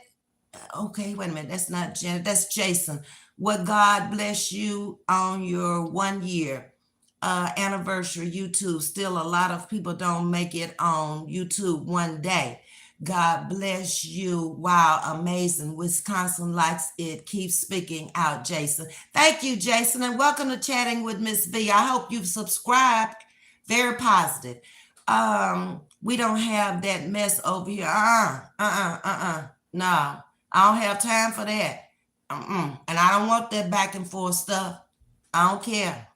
Okay, wait a minute. That's not Janet. That's Jason. Well, God bless you on your 1 year anniversary YouTube. Still, a lot of people don't make it on YouTube one day. God bless you. Wow, amazing. Wisconsin likes it. Keep speaking out, Jason. Thank you, Jason, and welcome to Chatting with Ms.V. I hope you've subscribed. Very positive. We don't have that mess over here. No, I don't have time for that. And I don't want that back and forth stuff. I don't care.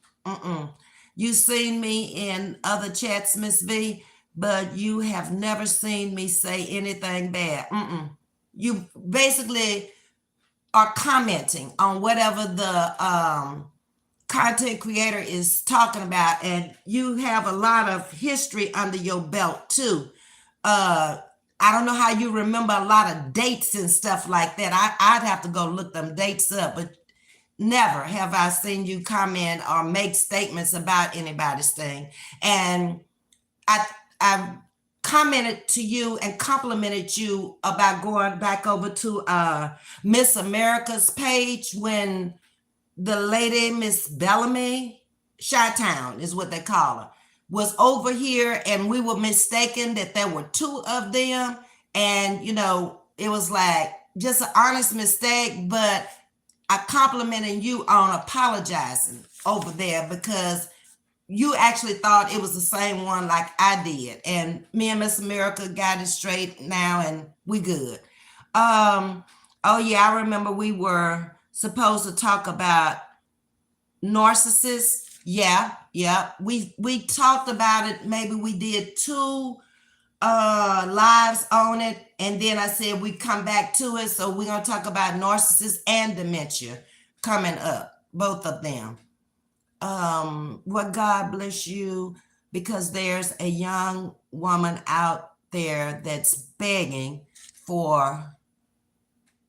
You've seen me in other chats, Miss V, but you have never seen me say anything bad. You basically are commenting on whatever the content creator is talking about, and you have a lot of history under your belt too. I don't know how you remember a lot of dates and stuff like that. I'd have to go look them dates up, but never have I seen you comment or make statements about anybody's thing. And I commented to you and complimented you about going back over to Miss America's page when the lady, Miss Bellamy, Chi-Town is what they call her, was over here, and we were mistaken that there were two of them. And, you know, it was like just an honest mistake, but I complimented you on apologizing over there because you actually thought it was the same one like I did. And me and Miss America got it straight now, and we good. Oh yeah, I remember we were supposed to talk about narcissists. Yeah. We talked about it. Maybe we did 2 lives on it, and then I said we come back to it. So we're gonna talk about narcissists and dementia coming up, both of them. What God bless you, because there's a young woman out there that's begging for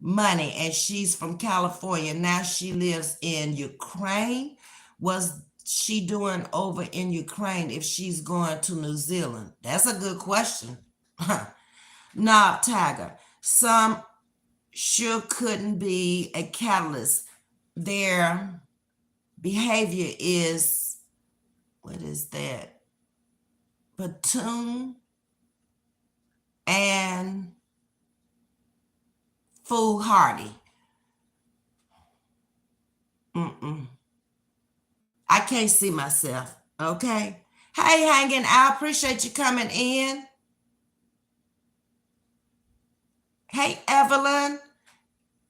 money, and she's from California. Now she lives in Ukraine. Was she doing over in Ukraine if she's going to New Zealand? That's a good question. Nah, Tiger. Some sure couldn't be a catalyst. Their behavior is, what is that? Platoon and foolhardy. I can't see myself. Okay. Hey, hanging out. Appreciate you coming in. Hey, Evelyn.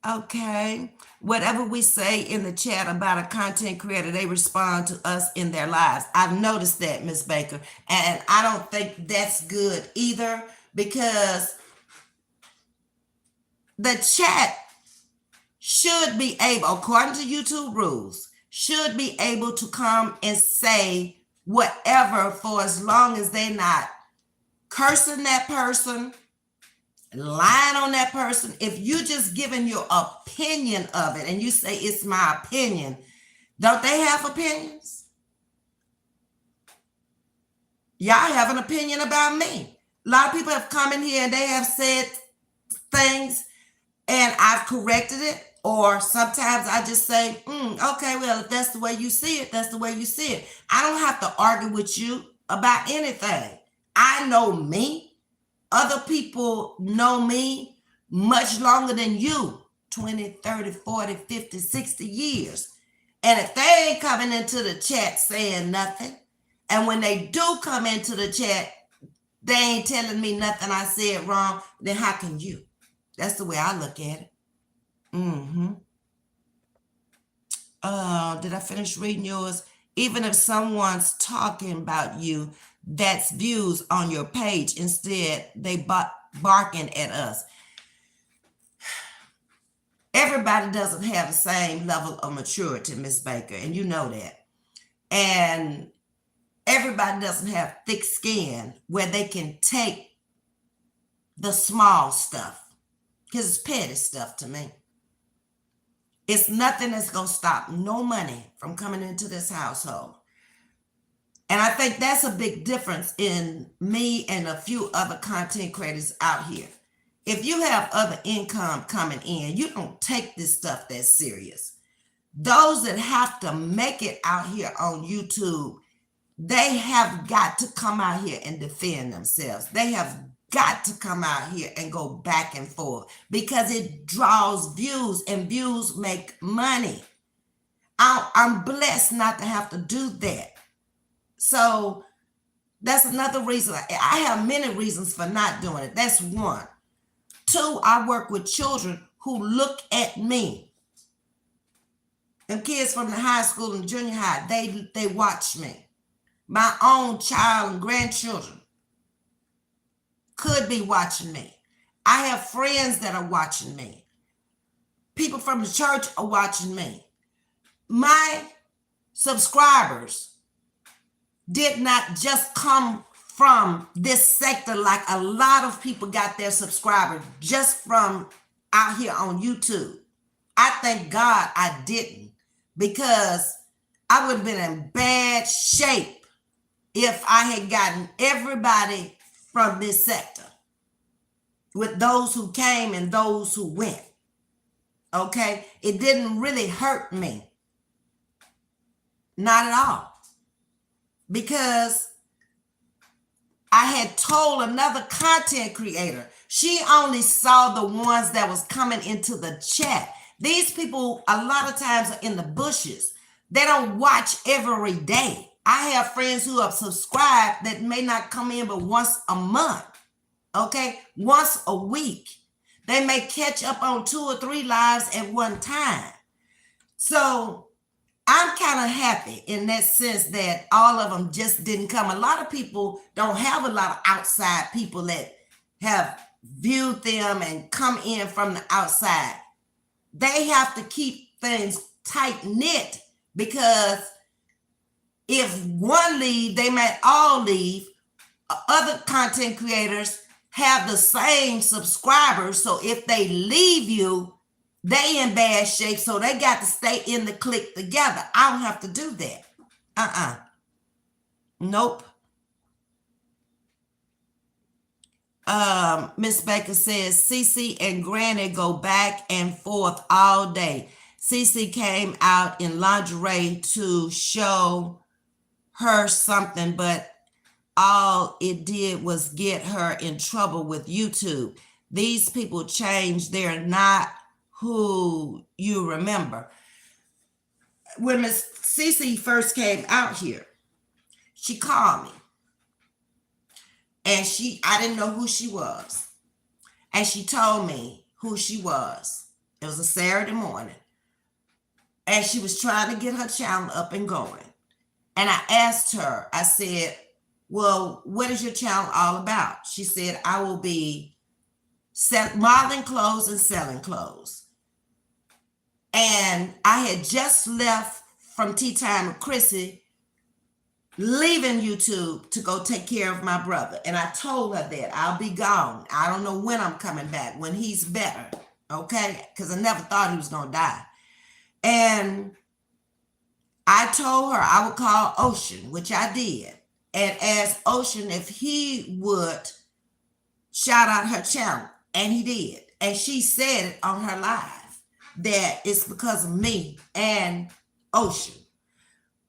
Okay. Whatever we say in the chat about a content creator, they respond to us in their lives. I've noticed that, Miss Baker. And I don't think that's good either, because the chat should be able, according to YouTube rules, should be able to come and say whatever for as long as they're not cursing that person, lying on that person. If you're just giving your opinion of it and you say it's my opinion, don't they have opinions? Y'all have an opinion about me. A lot of people have come in here and they have said things and I've corrected it. Or sometimes I just say, okay, well, if that's the way you see it, that's the way you see it. I don't have to argue with you about anything. I know me. Other people know me much longer than you, 20, 30, 40, 50, 60 years. And if they ain't coming into the chat saying nothing, and when they do come into the chat, they ain't telling me nothing I said wrong, then how can you? That's the way I look at it. Did I finish reading yours? Even if someone's talking about you, that's views on your page. Instead, they barking at us. Everybody doesn't have the same level of maturity, Miss Baker, and you know that. And everybody doesn't have thick skin where they can take the small stuff, because it's petty stuff to me. It's nothing that's going to stop no money from coming into this household. And I think that's a big difference in me and a few other content creators out here. If you have other income coming in, you don't take this stuff that serious. Those that have to make it out here on YouTube, they have got to come out here and defend themselves. They have got to come out here and go back and forth because it draws views, and views make money. I'm blessed not to have to do that. So that's another reason. I have many reasons for not doing it. That's one. Two, I work with children who look at me. And kids from the high school and junior high, they watch me. My own child and grandchildren could be watching me. I have friends that are watching me. People from the church are watching me. My subscribers did not just come from this sector like a lot of people got their subscribers just from out here on YouTube. I thank God I didn't, because I would have been in bad shape if I had gotten everybody from this sector, with those who came and those who went. Okay? It didn't really hurt me. Not at all. Because I had told another content creator, she only saw the ones that was coming into the chat. These people a lot of times are in the bushes. They don't watch every day. I have friends who have subscribed that may not come in but once a month, okay? Once a week. They may catch up on 2 or 3 lives at one time. So I'm kind of happy in that sense that all of them just didn't come. A lot of people don't have a lot of outside people that have viewed them and come in from the outside. They have to keep things tight knit, because if one leave, they might all leave. Other content creators have the same subscribers. So if they leave you, they in bad shape. So they got to stay in the clique together. I don't have to do that. Nope. Miss Baker says, Cece and Granny go back and forth all day. Cece came out in lingerie to show her something, but all it did was get her in trouble with YouTube. These people change. They're not who you remember. When Miss Cece first came out here, she called me. And I didn't know who she was. And she told me who she was. It was a Saturday morning. And she was trying to get her channel up and going. And I asked her, I said, well, what is your channel all about? She said, I will be modeling clothes and selling clothes. And I had just left from Tea Time with Chrissy, leaving YouTube to go take care of my brother. And I told her that I'll be gone. I don't know when I'm coming back, when he's better, okay? Because I never thought he was going to die. And I told her I would call Ocean, which I did, and asked Ocean if he would shout out her channel. And he did. And she said it on her live that it's because of me and Ocean.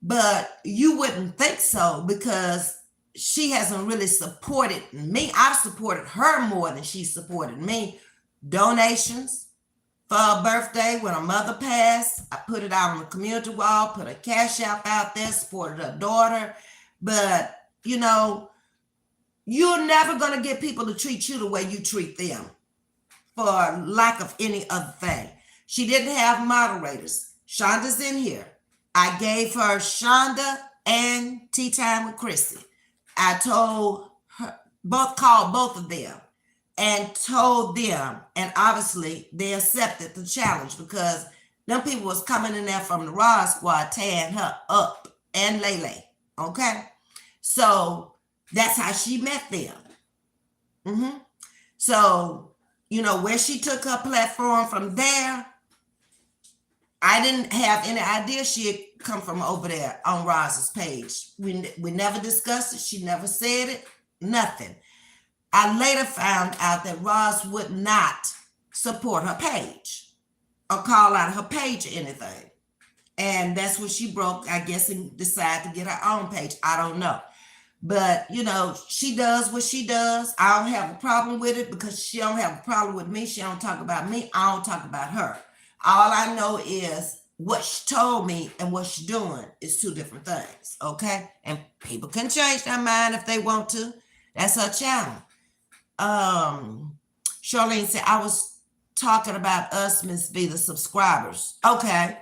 But you wouldn't think so, because she hasn't really supported me. I've supported her more than she supported me. Donations for her birthday, when her mother passed, I put it out on the community wall, put a cash app out there, supported her daughter. But, you know, you're never going to get people to treat you the way you treat them, for lack of any other thing. She didn't have moderators. Shonda's in here. I gave her Shonda and Tea Time with Chrissy. I told her, called both of them and told them, and obviously they accepted the challenge because them people was coming in there from the Raw Squad tearing her up, and Lele. Okay, so that's how she met them. So, where she took her platform from there, I didn't have any idea she had come from over there on Roz's page. We never discussed it. She never said it. Nothing. I later found out that Roz would not support her page or call out her page or anything. And that's what she broke, I guess, and decided to get her own page. I don't know. But, she does what she does. I don't have a problem with it because she don't have a problem with me. She don't talk about me. I don't talk about her. All I know is what she told me and what she's doing is two different things, okay? And people can change their mind if they want to. That's her channel. Charlene said, I was talking about us, Ms.V, the subscribers. Okay.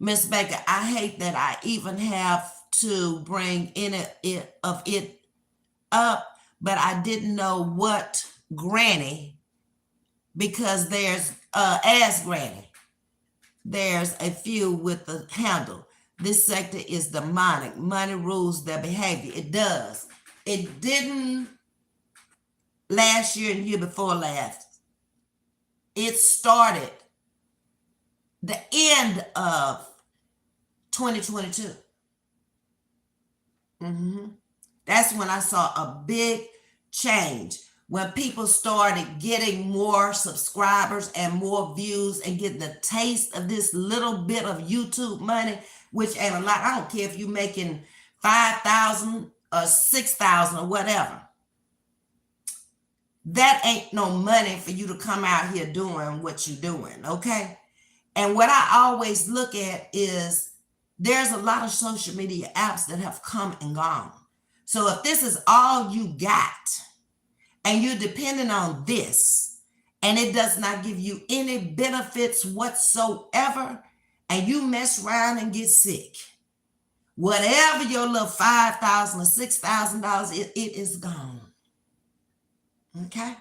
Miss Baker, I hate that I even have to bring it up, but I didn't know what Granny, because there's Ask Granny. There's a few with the handle. This sector is demonic. Money rules their behavior. It does. It didn't last year and year before last. It started the end of 2022. That's when I saw a big change. When people started getting more subscribers and more views and getting the taste of this little bit of YouTube money, which ain't a lot. I don't care if you're making 5,000 or 6,000 or whatever. That ain't no money for you to come out here doing what you're doing, okay? And what I always look at is there's a lot of social media apps that have come and gone. So if this is all you got, and you're depending on this, and it does not give you any benefits whatsoever, and you mess around and get sick, whatever your little $5,000 or $6,000, it is gone. Okay?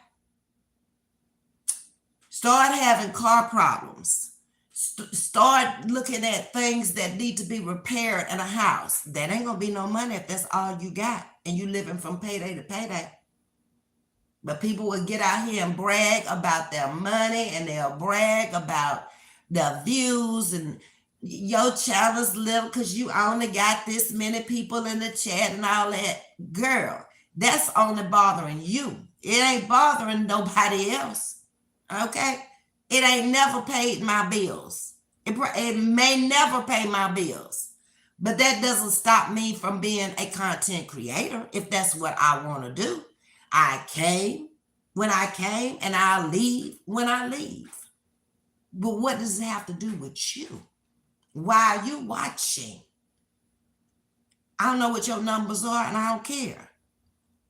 Start having car problems. Start looking at things that need to be repaired in a house. That ain't gonna be no money if that's all you got, and you living from payday to payday. But people will get out here and brag about their money, and they'll brag about their views, and your channel's little because you only got this many people in the chat and all that. Girl, that's only bothering you. It ain't bothering nobody else. Okay? It ain't never paid my bills. It may never pay my bills. But that doesn't stop me from being a content creator if that's what I want to do. I came when I came, and I'll leave when I leave. But what does it have to do with you? Why are you watching? I don't know what your numbers are, and I don't care.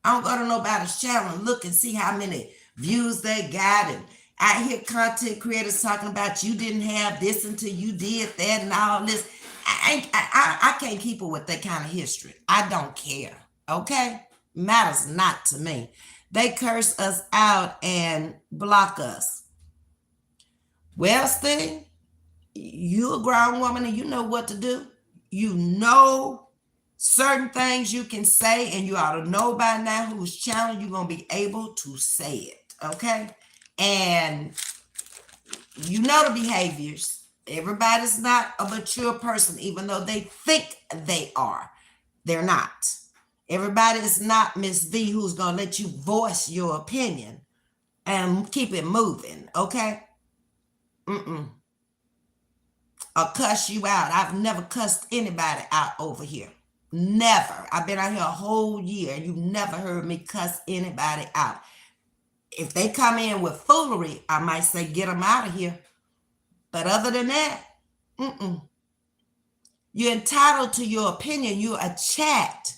I don't go to nobody's channel and look and see how many views they got. And I hear content creators talking about you didn't have this until you did that and all this. I can't keep up with that kind of history. I don't care. Okay? Matters not to me. They curse us out and block us. Well, Steve, you a grown woman and you know what to do. You know certain things you can say, and you ought to know by now whose channel you're going to be able to say it. Okay? And you know the behaviors. Everybody's not a mature person, even though they think they are. They're not. Everybody is not Ms.V who's going to let you voice your opinion and keep it moving, okay? Or cuss you out. I've never cussed anybody out over here. Never. I've been out here a whole year, and you've never heard me cuss anybody out. If they come in with foolery, I might say, get them out of here. But other than that, You're entitled to your opinion. You're a chat.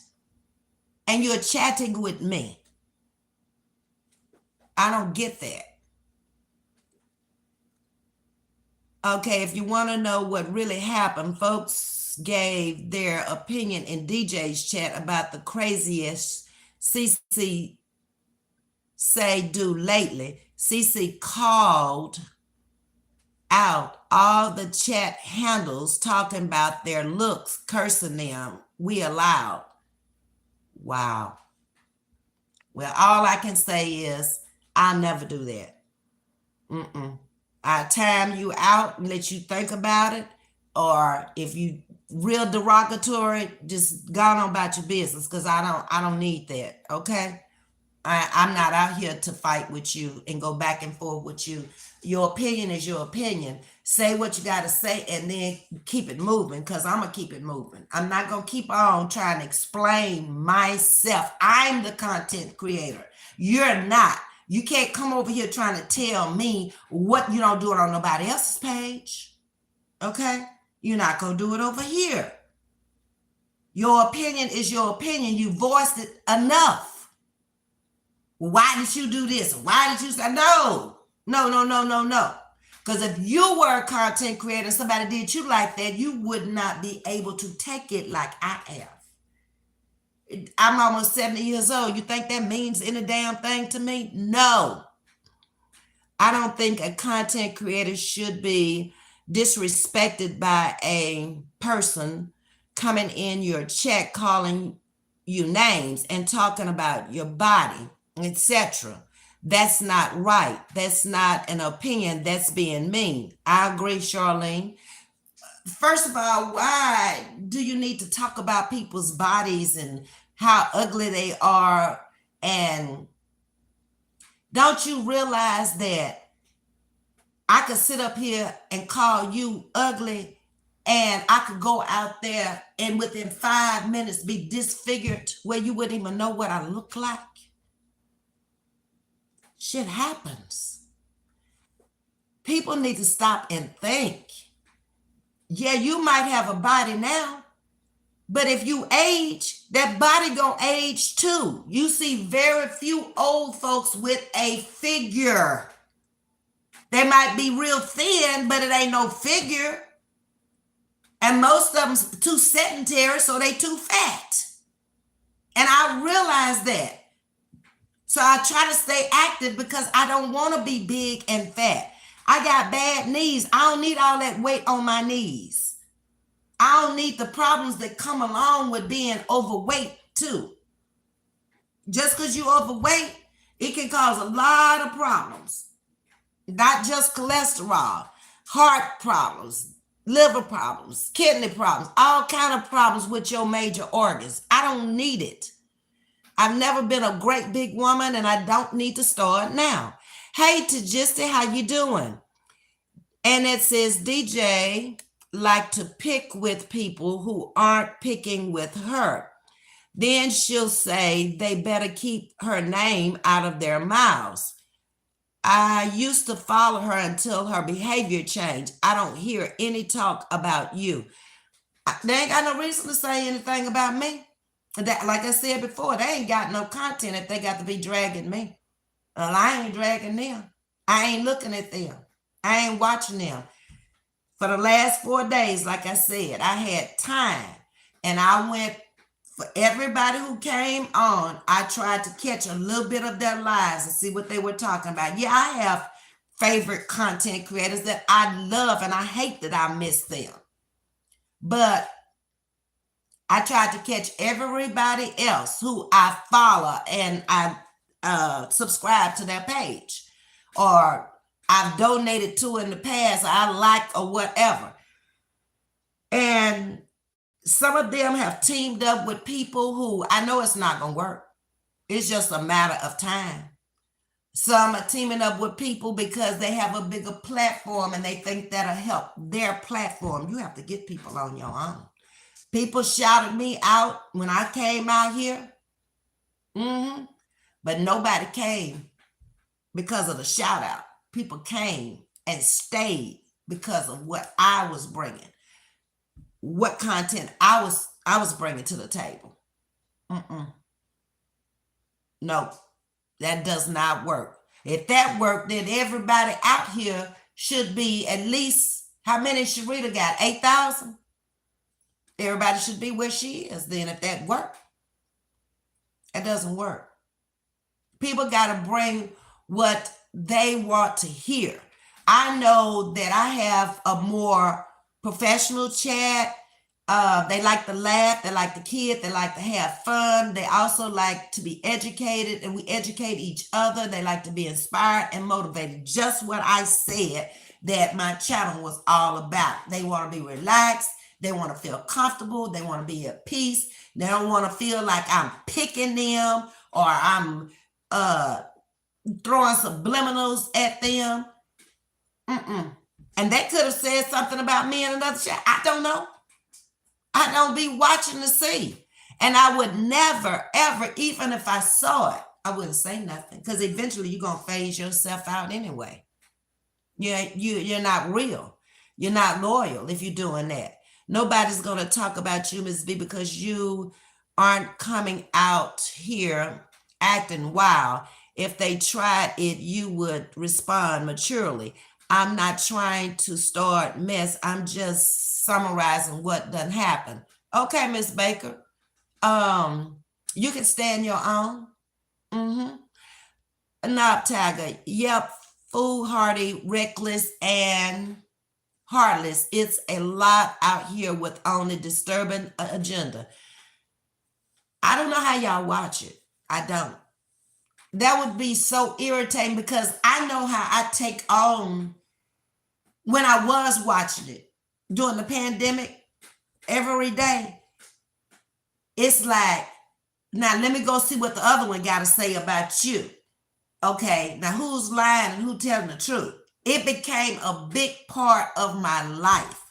And you're chatting with me. I don't get that. Okay, if you want to know what really happened, folks gave their opinion in DJ's chat about the craziest CC say do lately. CC called out all the chat handles talking about their looks, cursing them. We allowed. Wow. Well, all I can say is I'll never do that. I time you out and let you think about it. Or if you real derogatory, just go on about your business, because I don't need that. Okay. I'm not out here to fight with you and go back and forth with you. Your opinion is your opinion. Say what you got to say and then keep it moving, because I'm going to keep it moving. I'm not going to keep on trying to explain myself. I'm the content creator. You're not. You can't come over here trying to tell me what you don't do it on nobody else's page. Okay? You're not going to do it over here. Your opinion is your opinion. You voiced it enough. Why did you do this? Why did you say no? No. Because if you were a content creator and somebody did you like that, you would not be able to take it like I have. I'm almost 70 years old. You think that means any damn thing to me? No. I don't think a content creator should be disrespected by a person coming in your chat, calling you names and talking about your body, etc. That's not right. That's not an opinion. That's being mean. I agree, Charlene. First of all, why do you need to talk about people's bodies and how ugly they are? And don't you realize that I could sit up here and call you ugly, and I could go out there and within 5 minutes be disfigured where you wouldn't even know what I look like? Shit happens. People need to stop and think. Yeah, you might have a body now, but if you age, that body gonna age too. You see very few old folks with a figure. They might be real thin, but it ain't no figure. And most of them's too sedentary, so they too fat. And I realize that. So I try to stay active because I don't want to be big and fat. I got bad knees. I don't need all that weight on my knees. I don't need the problems that come along with being overweight too. Just because you're overweight, it can cause a lot of problems. Not just cholesterol, heart problems, liver problems, kidney problems, all kind of problems with your major organs. I don't need it. I've never been a great big woman, and I don't need to start now. Hey, Tajisti, how you doing? And it says, DJ like to pick with people who aren't picking with her. Then she'll say they better keep her name out of their mouths. I used to follow her until her behavior changed. I don't hear any talk about you. They ain't got no reason to say anything about me. That, like I said before, they ain't got no content if they got to be dragging me. Well, I ain't dragging them. I ain't looking at them. I ain't watching them. For the last 4 days, like I said, I had time, and I went for everybody who came on. I tried to catch a little bit of their lives and see what they were talking about. Yeah, I have favorite content creators that I love, and I hate that I miss them. But I tried to catch everybody else who I follow and I subscribe to their page, or I've donated to in the past, or I like, or whatever. And some of them have teamed up with people who I know it's not going to work. It's just a matter of time. Some are teaming up with people because they have a bigger platform and they think that'll help their platform. You have to get people on your own. People shouted me out when I came out here. But nobody came because of the shout out. People came and stayed because of what I was bringing, what content I was bringing to the table. No, that does not work. If that worked, then everybody out here should be at least How many Sharita got? 8,000? Everybody should be where she is then if that works. It doesn't work. People got to bring what they want to hear. I know that I have a more professional chat. They like to laugh. They like to kid. They like to have fun. They also like to be educated, and we educate each other. They like to be inspired and motivated. Just what I said that my channel was all about. They want to be relaxed. They want to feel comfortable. They want to be at peace. They don't want to feel like I'm picking them or I'm throwing subliminals at them. And they could have said something about me in another chat. I don't know. I don't be watching to see. And I would never, ever, even if I saw it, I wouldn't say nothing, because eventually you're going to phase yourself out anyway. You're not real. You're not loyal if you're doing that. Nobody's going to talk about you, Ms.V, because you aren't coming out here acting wild. If they tried it, you would respond maturely. I'm not trying to start mess. I'm just summarizing what done happened. Okay, Miss Baker. You can stand your own. Knob Tiger. Yep. Foolhardy, reckless, and heartless. It's a lot out here with only disturbing agenda. I don't know how y'all watch it. I don't. That would be so irritating, because I know how I take on when I was watching it during the pandemic every day. It's like, now let me go see what the other one got to say about you. Okay, now who's lying and who telling the truth? It became a big part of my life.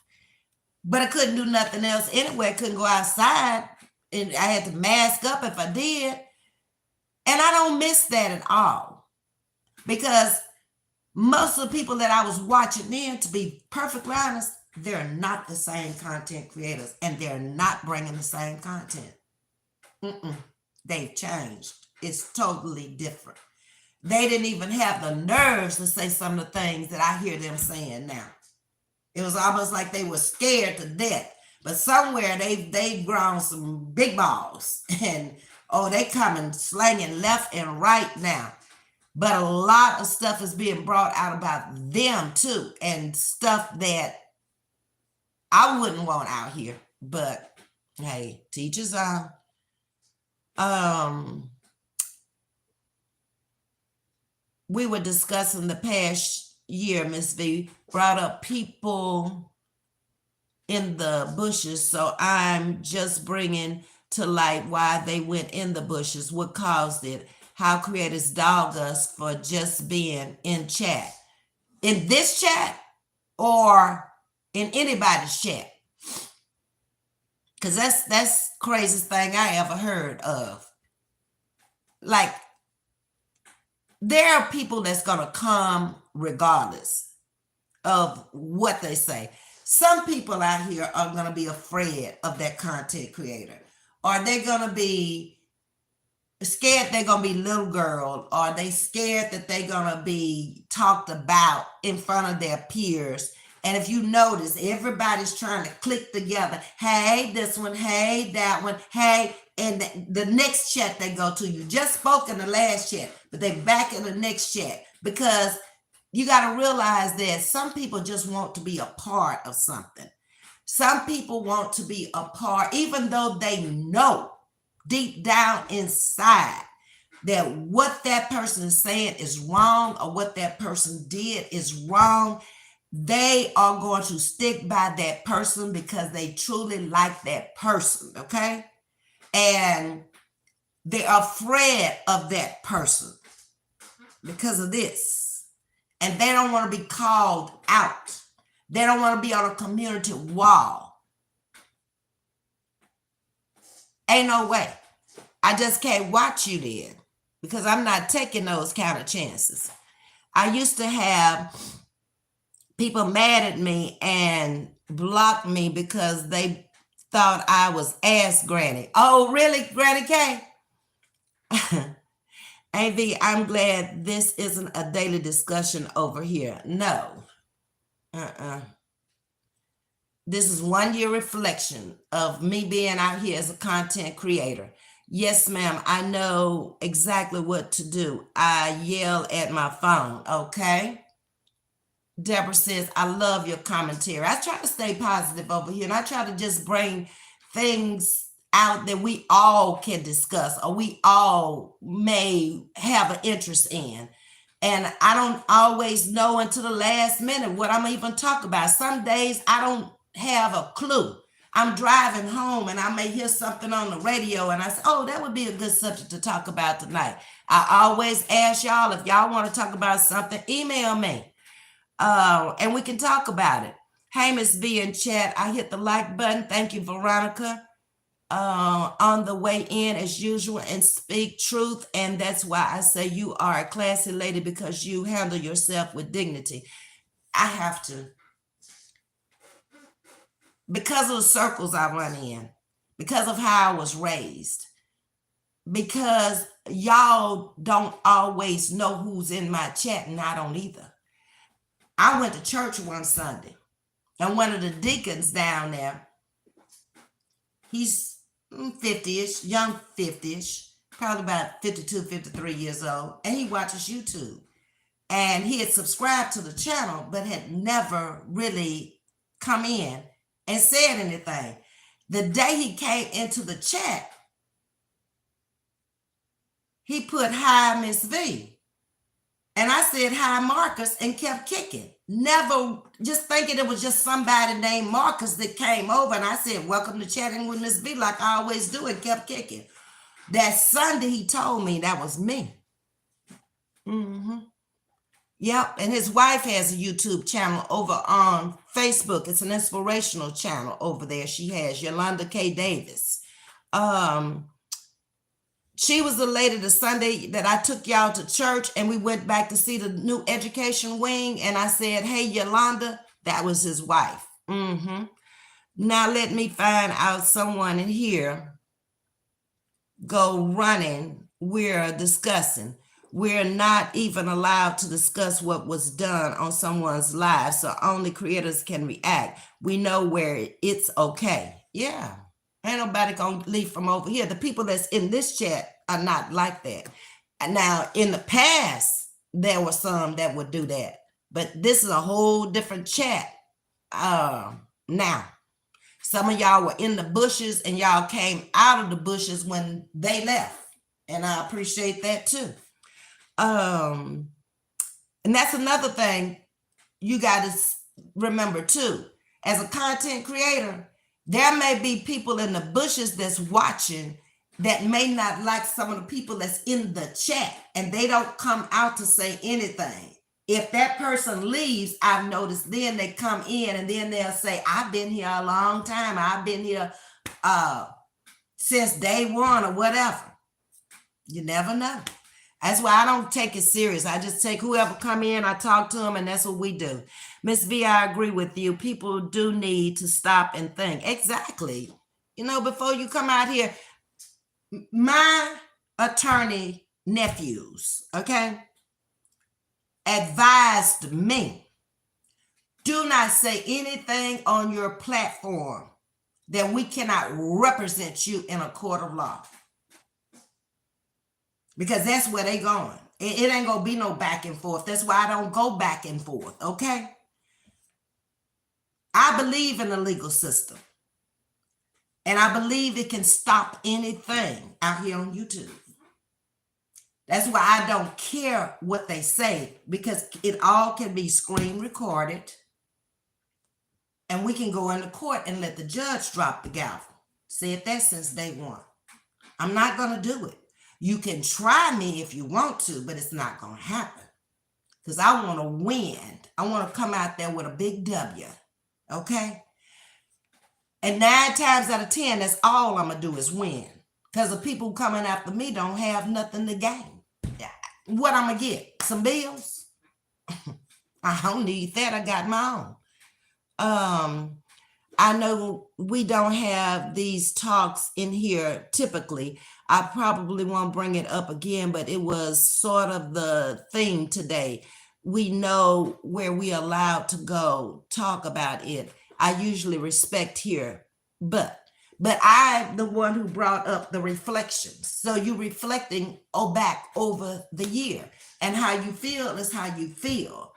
But I couldn't do nothing else anyway. I couldn't go outside, and I had to mask up if I did. And I don't miss that at all, because most of the people that I was watching then, to be perfectly honest, they're not the same content creators, and they're not bringing the same content. They've changed. It's totally different. They didn't even have the nerves to say some of the things that I hear them saying now. It was almost like they were scared to death. But somewhere they've grown some big balls, and they coming slanging left and right now. But a lot of stuff is being brought out about them too, and stuff that I wouldn't want out here. But hey, teachers on. We were discussing the past year, Ms.V brought up people in the bushes. So I'm just bringing to light why they went in the bushes, what caused it, how creators dog us for just being in chat. In this chat or in anybody's chat. Because that's craziest thing I ever heard of. Like, there are people that's going to come regardless of what they say. Some people out here are going to be afraid of that content creator. Or they're going to be scared they're going to be little girl. Or they scared that they're going to be talked about in front of their peers. And if you notice, everybody's trying to click together. Hey, this one. Hey, that one. Hey. And the next chat they go to, you just spoke in the last chat, but they back in the next chat, because you got to realize that some people just want to be a part of something. Some people want to be a part, even though they know deep down inside that what that person is saying is wrong, or what that person did is wrong. They are going to stick by that person because they truly like that person, okay? And they're afraid of that person because of this. And they don't want to be called out. They don't want to be on a community wall. Ain't no way. I just can't watch you then, because I'm not taking those kind of chances. I used to have people mad at me and block me because they thought I was Ask Granny. Oh, really, Granny K? AV, I'm glad this isn't a daily discussion over here. No. This is 1 year reflection of me being out here as a content creator. Yes, ma'am, I know exactly what to do. I yell at my phone, okay? Deborah says, I love your commentary. I try to stay positive over here, and I try to just bring things out that we all can discuss or we all may have an interest in. And I don't always know until the last minute what I'm even talking about. Some days I don't have a clue. I'm driving home and I may hear something on the radio and I say, oh, that would be a good subject to talk about tonight. I always ask y'all, if y'all want to talk about something, email me and we can talk about it. Hey, Ms.V in chat, I hit the like button. Thank you, Veronica. On the way in as usual and speak truth. And that's why I say you are a classy lady, because you handle yourself with dignity. I have to. Because of the circles I run in, because of how I was raised, because y'all don't always know who's in my chat, and I don't either. I went to church one Sunday, and one of the deacons down there, he's 50-ish, young 50-ish, probably about 52, 53 years old, and he watches YouTube. And he had subscribed to the channel, but had never really come in and said anything. The day he came into the chat, he put, hi, Ms.V. And I said, hi, Marcus, and kept kicking. Never, just thinking it was just somebody named Marcus that came over. And I said, welcome to Chatting with Ms.V, like I always do, and kept kicking. That Sunday, he told me that was me. Yep, and his wife has a YouTube channel over on Facebook. It's an inspirational channel over there. She has Yolanda K. Davis. She was the lady the Sunday that I took y'all to church and we went back to see the new education wing. And I said, hey, Yolanda, that was his wife. Now let me find out someone in here. Go running. We're discussing. We're not even allowed to discuss what was done on someone's live. So only creators can react. We know where it's okay. Yeah. Ain't nobody gonna leave from over here. The people that's in this chat are not like that. Now, in the past, there were some that would do that, but this is a whole different chat. Now, some of y'all were in the bushes and y'all came out of the bushes when they left, and I appreciate that too. And that's another thing you got to remember too. As a content creator, there may be people in the bushes that's watching that may not like some of the people that's in the chat, and they don't come out to say anything. If that person leaves, I've noticed then they come in and then they'll say, I've been here a long time. I've been here since day one or whatever. You never know. That's why I don't take it serious. I just take whoever come in, I talk to them, and that's what we do. Ms.V, I agree with you. People do need to stop and think. Exactly. You know, before you come out here, my attorney nephews, okay, advised me, do not say anything on your platform that we cannot represent you in a court of law. Because that's where they going. It ain't gonna be no back and forth. That's why I don't go back and forth, okay? I believe in the legal system. And I believe it can stop anything out here on YouTube. That's why I don't care what they say, because it all can be screen recorded. And we can go into court and let the judge drop the gavel. Said that since day one. I'm not gonna do it. You can try me if you want to, but it's not going to happen, because I want to win. I want to come out there with a big W, okay? And 9 times out of 10, that's all I'm going to do is win, because the people coming after me don't have nothing to gain. What I'm going to get? Some bills? I don't need that. I got my own. I know we don't have these talks in here typically. I probably won't bring it up again, but it was sort of the theme today. We know where we allowed to go talk about it. I usually respect here, but I'm the one who brought up the reflections. So you reflecting back over the year, and how you feel is how you feel.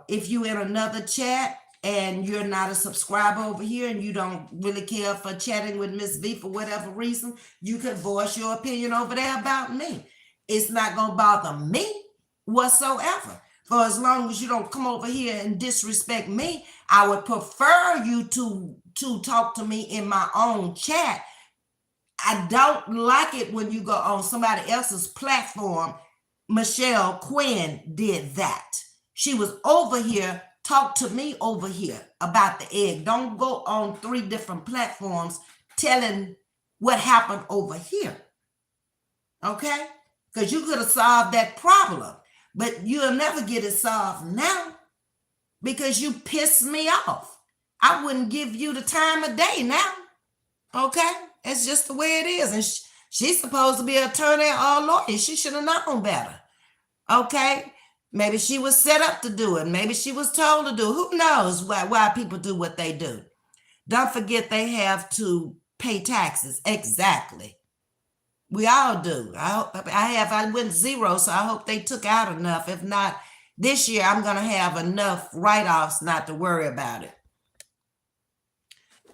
If you in another chat and you're not a subscriber over here and you don't really care for chatting with Ms.V for whatever reason, you can voice your opinion over there about me. It's not gonna bother me whatsoever. For as long as you don't come over here and disrespect me, I would prefer you to talk to me in my own chat. I don't like it when you go on somebody else's platform. Michelle Quinn did that. She was over here, talk to me over here about the egg. Don't go on 3 different platforms telling what happened over here. Okay? Because you could have solved that problem, but you'll never get it solved now because you pissed me off. I wouldn't give you the time of day now. Okay? It's just the way it is. And she's supposed to be an attorney or lawyer. She should have known better. Okay? Maybe she was set up to do it. Maybe she was told to do it. Who knows why people do what they do? Don't forget they have to pay taxes. Exactly. We all do. I went 0, so I hope they took out enough. If not, this year I'm going to have enough write-offs not to worry about it.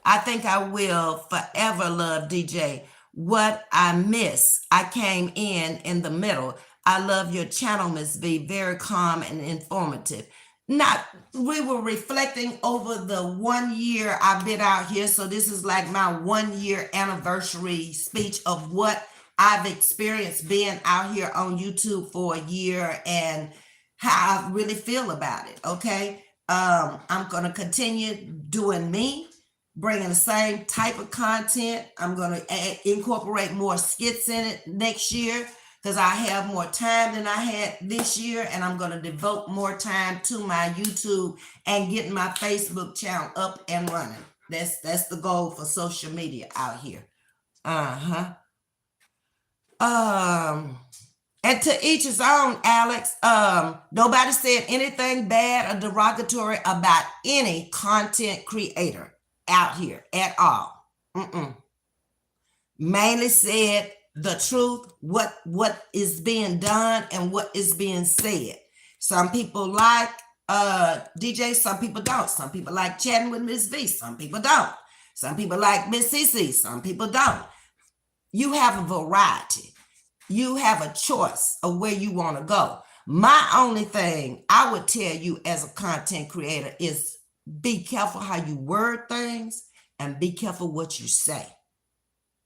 I think I will forever love DJ. What I miss, I came in the middle. I love your channel, Ms.V. Very calm and informative. We were reflecting over the 1 year I've been out here. So this is like my 1 year anniversary speech of what I've experienced being out here on YouTube for a year and how I really feel about it. Okay. I'm going to continue doing me, bringing the same type of content. I'm going to incorporate more skits in it next year because I have more time than I had this year, and I'm going to devote more time to my YouTube and getting my Facebook channel up and running. That's the goal for social media out here. And to each his own, Alex. Nobody said anything bad or derogatory about any content creator out here at all. Mainly said the truth, what is being done and what is being said. Some people like DJ, some people don't. Some people like chatting with Ms.V, some people don't. Some people like Miss CC, some people don't. You have a variety. You have a choice of where you want to go. My only thing I would tell you as a content creator is be careful how you word things and be careful what you say.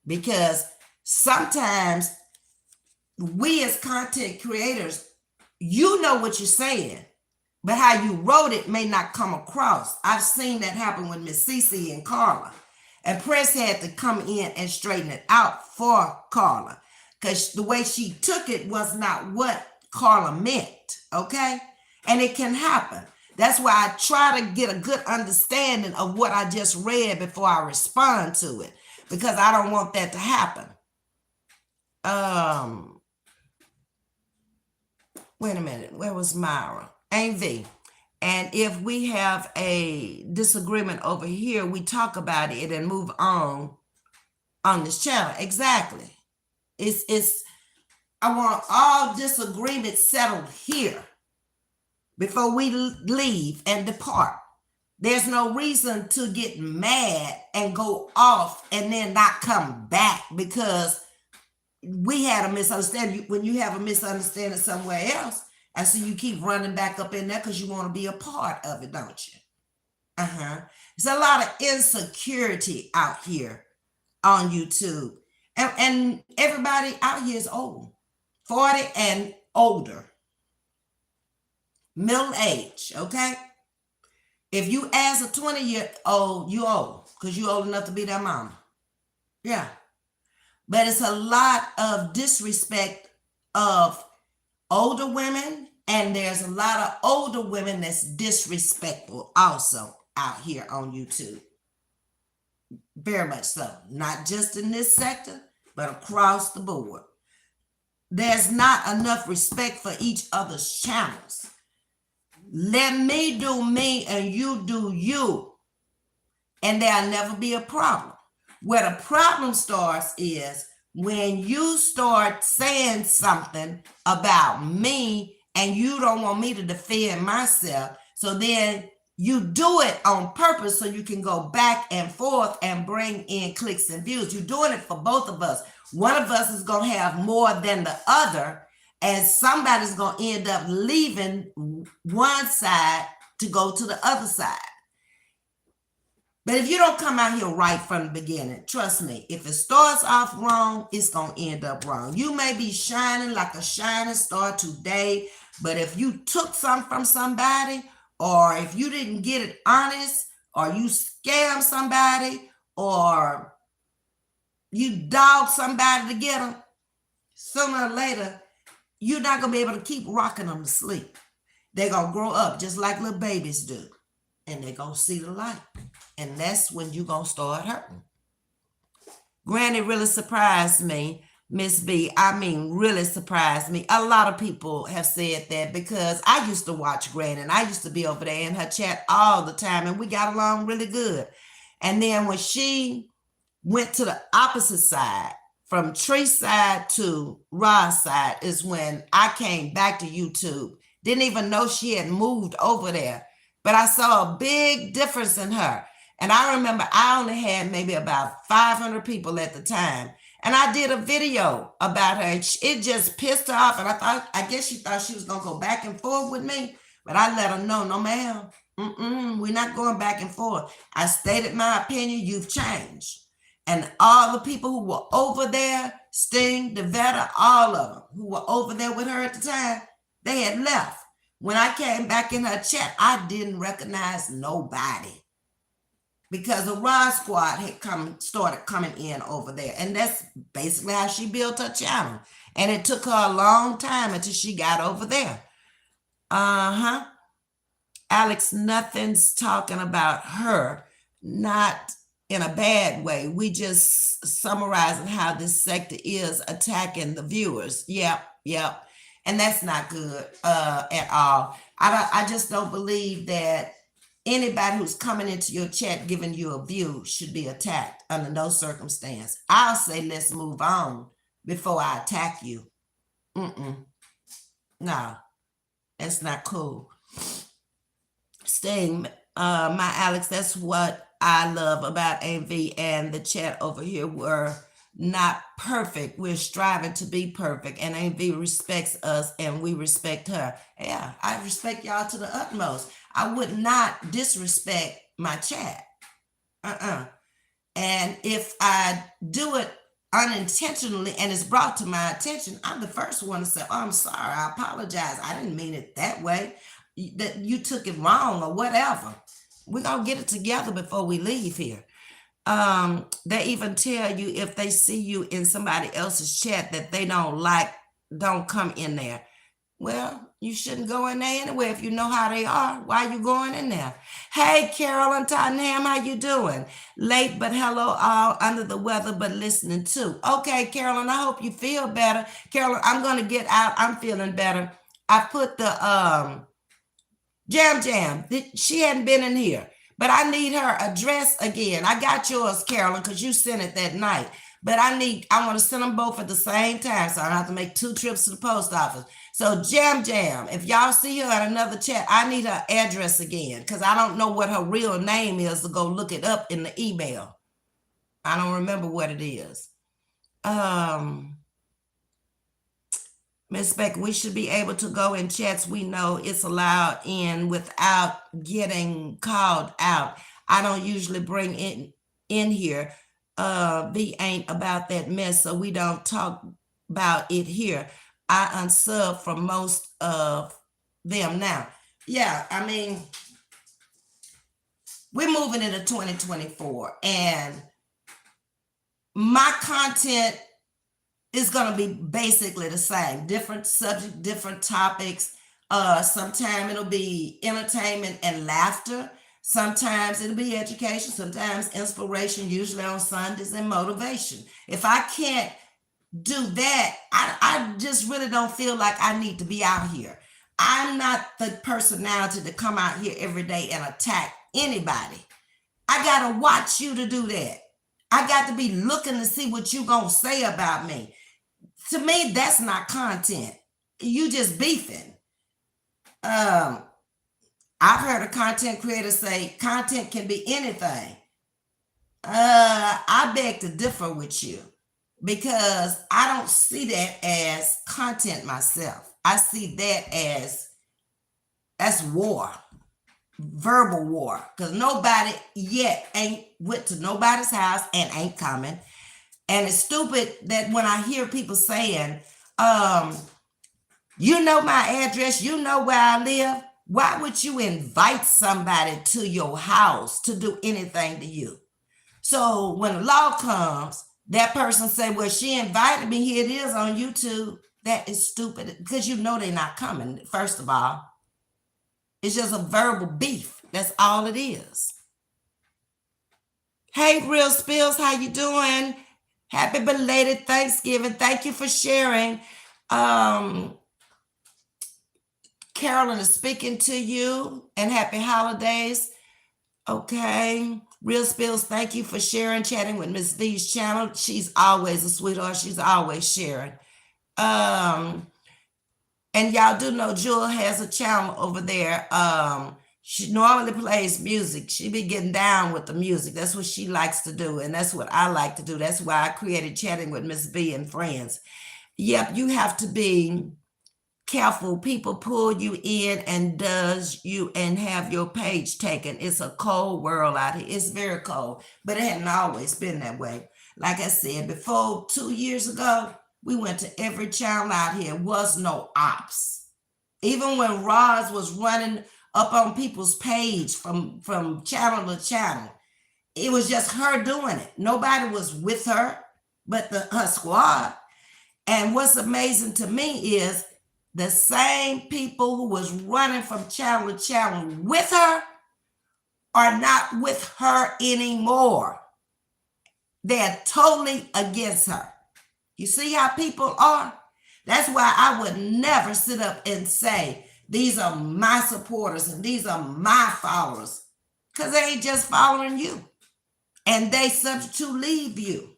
Because sometimes we as content creators, you know what you're saying, but how you wrote it may not come across. I've seen that happen with Miss CC and Carla. And Prince had to come in and straighten it out for Carla, because the way she took it was not what Carla meant, okay? And it can happen. That's why I try to get a good understanding of what I just read before I respond to it, because I don't want that to happen. Wait a minute. Where was Myra? Ms.V. And if we have a disagreement over here, we talk about it and move on this channel. Exactly. I want all disagreements settled here before we leave and depart. There's no reason to get mad and go off and then not come back because we had a misunderstanding. When you have a misunderstanding somewhere else, I see you keep running back up in there because you want to be a part of it, don't you? There's a lot of insecurity out here on YouTube. And everybody out here is old, 40 and older, middle age, okay? If you ask a 20-year-old, you old, because you old enough to be their mama. Yeah. But it's a lot of disrespect of older women, and there's a lot of older women that's disrespectful also out here on YouTube. Very much so. Not just in this sector, but across the board. There's not enough respect for each other's channels. Let me do me and you do you. and there'll never be a problem. Where the problem starts is when you start saying something about me and you don't want me to defend myself. So then you do it on purpose so you can go back and forth and bring in clicks and views. You're doing it for both of us. One of us is going to have more than the other, and somebody's going to end up leaving one side to go to the other side. But if you don't come out here right from the beginning, trust me, if it starts off wrong, it's going to end up wrong. You may be shining like a shining star today, but if you took something from somebody, or if you didn't get it honest, or you scam somebody, or you dog somebody to get them, sooner or later, you're not going to be able to keep rocking them to sleep. They're going to grow up just like little babies do, and they're going to see the light. And that's when you're going to start hurting. Granny really surprised me, Ms.V. I mean, really surprised me. A lot of people have said that because I used to watch Granny and I used to be over there in her chat all the time and we got along really good. And then when she went to the opposite side, from Tree's side to Rod's side, is when I came back to YouTube. Didn't even know she had moved over there. But I saw a big difference in her. And I remember I only had maybe about 500 people at the time. And I did a video about her. And it just pissed her off. And I guess she thought she was going to go back and forth with me. But I let her know, no, ma'am. We're not going back and forth. I stated my opinion. You've changed. And all the people who were over there, Sting, Devetta, all of them who were over there with her at the time, they had left. When I came back in her chat, I didn't recognize nobody because the Rod Squad had started coming in over there. And that's basically how she built her channel. And it took her a long time until she got over there. Alex, nothing's talking about her, not in a bad way. We just summarizing how this sector is attacking the viewers. Yep. And that's not good at all. I just don't believe that anybody who's coming into your chat giving you a view should be attacked under no circumstance. I'll say let's move on before I attack you. No, that's not cool. Sting, my Alex, that's what I love about Ms.V and the chat over here. We're not perfect. We're striving to be perfect. And Ms.V respects us and we respect her. Yeah, I respect y'all to the utmost. I would not disrespect my chat. And if I do it unintentionally and it's brought to my attention, I'm the first one to say, oh, I'm sorry, I apologize. I didn't mean it that way. That you took it wrong or whatever. We're going to get it together before we leave here. They even tell you if they see you in somebody else's chat that they don't like, don't come in there. Well, you shouldn't go in there anyway. If you know how they are, why are you going in there? Hey, Carolyn Tottenham, how you doing? Late, but hello, all under the weather, but listening too. Okay, Carolyn, I hope you feel better. Carolyn, I'm going to get out. I'm feeling better. I put the Jam. She hadn't been in here, but I need her address again. I got yours, Carolyn, because you sent it that night. But I want to send them both at the same time, so I don't have to make 2 trips to the post office. So Jam, if y'all see her in another chat, I need her address again, because I don't know what her real name is to go look it up in the email. I don't remember what it is. Ms. Beck, we should be able to go in chats we know it's allowed in without getting called out. I don't usually bring it in here. V ain't about that mess, so we don't talk about it here. I unsub from most of them now. Yeah, I mean, we're moving into 2024, and my content is going to be basically the same. Different subject, different topics. Sometimes it'll be entertainment and laughter. Sometimes it'll be education. Sometimes inspiration, usually on Sundays, and motivation. If I can't do that, I just really don't feel like I need to be out here. I'm not the personality to come out here every day and attack anybody. I gotta watch you to do that. I got to be looking to see what you gonna say about me. To me, that's not content. You just beefing. I've heard a content creator say content can be anything. I beg to differ with you because I don't see that as content myself. I see that as that's war, verbal war, because nobody yet ain't went to nobody's house and ain't coming. And it's stupid that when I hear people saying, you know my address, you know where I live, why would you invite somebody to your house to do anything to you? So when the law comes, that person say, well, she invited me, here it is on YouTube. That is stupid because you know they're not coming, first of all. It's just a verbal beef. That's all it is. Hey, Real Spills, how you doing? Happy belated Thanksgiving. Thank you for sharing. Carolyn is speaking to you, and happy holidays. Okay. Real Spills, thank you for sharing, chatting with Ms.V's channel. She's always a sweetheart. She's always sharing. And y'all do know Jewel has a channel over there. She normally plays music. She be getting down with the music. That's what she likes to do, and that's what I like to do. That's why I created Chatting with Ms.V and Friends. Yep, you have to be careful. People pull you in and have your page taken. It's a cold world out here. It's very cold, but it hadn't always been that way. Like I said, before 2 years ago, we went to every channel out here. It was no ops. Even when Roz was running up on people's page from channel to channel, it was just her doing it. Nobody was with her but her squad. And what's amazing to me is the same people who was running from channel to channel with her are not with her anymore. They're totally against her. You see how people are? That's why I would never sit up and say, these are my supporters and these are my followers, because they ain't just following you. And they subject to leave you.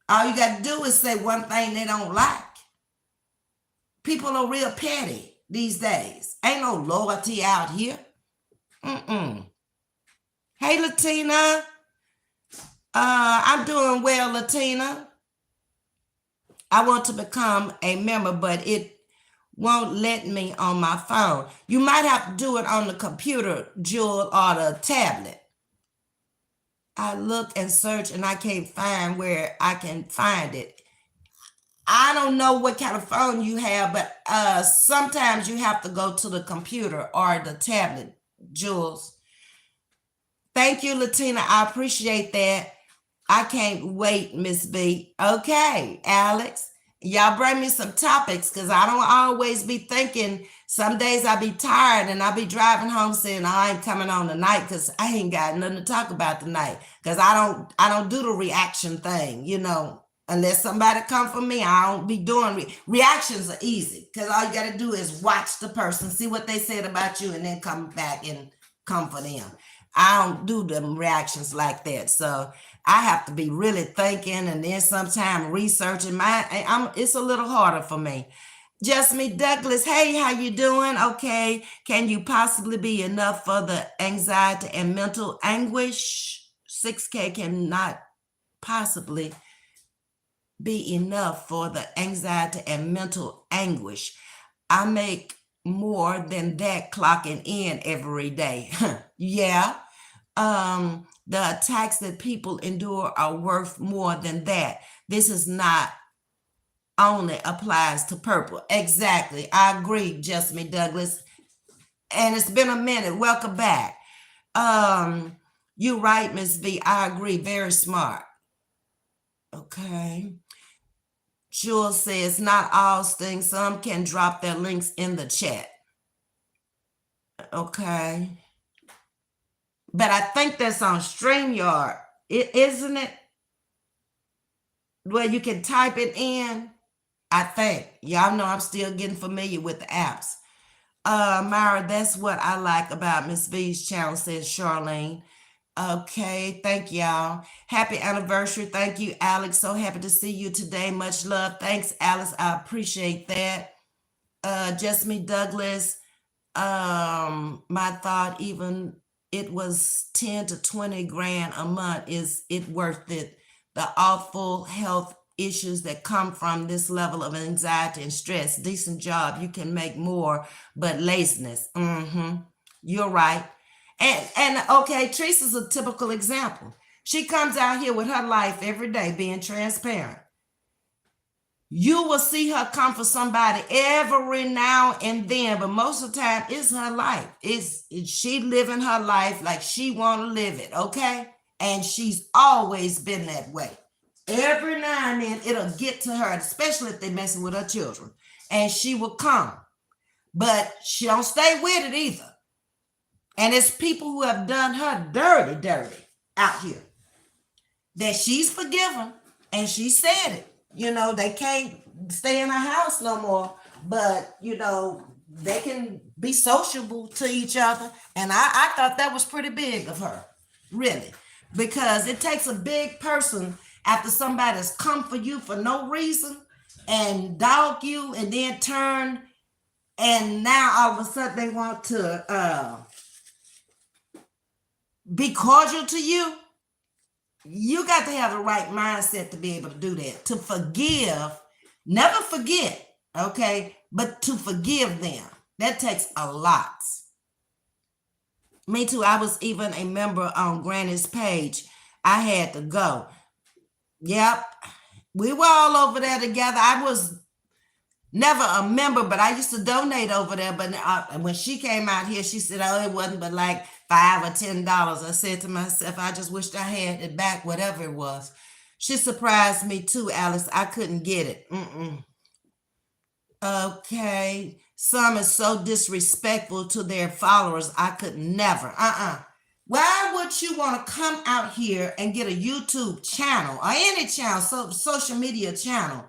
All you got to do is say one thing they don't like. People are real petty these days. Ain't no loyalty out here. Hey, Latina. I'm doing well, Latina. I want to become a member, but it won't let me on my phone. You might have to do it on the computer, Jewel, or the tablet. I look and search and I can't find where I can find it. I don't know what kind of phone you have, but sometimes you have to go to the computer or the tablet, Jules. Thank you, Latina. I appreciate that. I can't wait, Ms.V. Okay, Alex. Y'all bring me some topics because I don't always be thinking. Some days I be tired and I be driving home saying I ain't coming on tonight because I ain't got nothing to talk about tonight. Because I don't do the reaction thing, you know. Unless somebody come for me, I don't be doing reactions are easy because all you got to do is watch the person, see what they said about you, and then come back and come for them. I don't do them reactions like that. So I have to be really thinking and then sometimes researching. It's a little harder for me. Just me, Douglas. Hey, how you doing? Okay. Can you possibly be enough for the anxiety and mental anguish? 6K cannot possibly be enough for the anxiety and mental anguish. I make more than that clocking in every day. Yeah. The attacks that people endure are worth more than that. This is not only applies to purple. Exactly. I agree, Just Me Douglas. And it's been a minute. Welcome back. You're right, Ms.V. I agree. Very smart. Okay. Jules says, not all things. Some can drop their links in the chat. Okay. But I think that's on StreamYard, isn't it? Where you can type it in. I think. Y'all know I'm still getting familiar with the apps. Myra, that's what I like about Ms.V's channel, says Charlene. Okay, thank y'all. Happy anniversary. Thank you, Alex. So happy to see you today. Much love. Thanks, Alice. I appreciate that. Just me, Douglas. My thought, even it was 10 to 20 grand a month, is it worth it? The awful health issues that come from this level of anxiety and stress. Decent job, you can make more, but laziness. You're right. And okay, Teresa's a typical example. She comes out here with her life every day being transparent. You will see her come for somebody every now and then, but most of the time it's her life. It's she living her life like she want to live it, okay? And she's always been that way. Every now and then it'll get to her, especially if they're messing with her children, and she will come, but she don't stay with it either. And it's people who have done her dirty out here that she's forgiven, and she said it. You know, they can't stay in her house no more, but, you know, they can be sociable to each other. And I thought that was pretty big of her, really, because it takes a big person after somebody's come for you for no reason and dog you and then turn, and now all of a sudden they want to be cordial to you. You got to have the right mindset to be able to do that, to forgive, never forget, okay, but to forgive them. That takes a lot. Me too. I was even a member on Granny's page. I had to go. Yep. We were all over there together. I was never a member, but I used to donate over there. But when she came out here, she said, oh, it wasn't but like $5 or $10. I said to myself, I just wished I had it back, whatever it was. She surprised me too, Alice. I couldn't get it. Okay. Some is so disrespectful to their followers. I could never. Why would you want to come out here and get a YouTube channel or any channel, social media channel,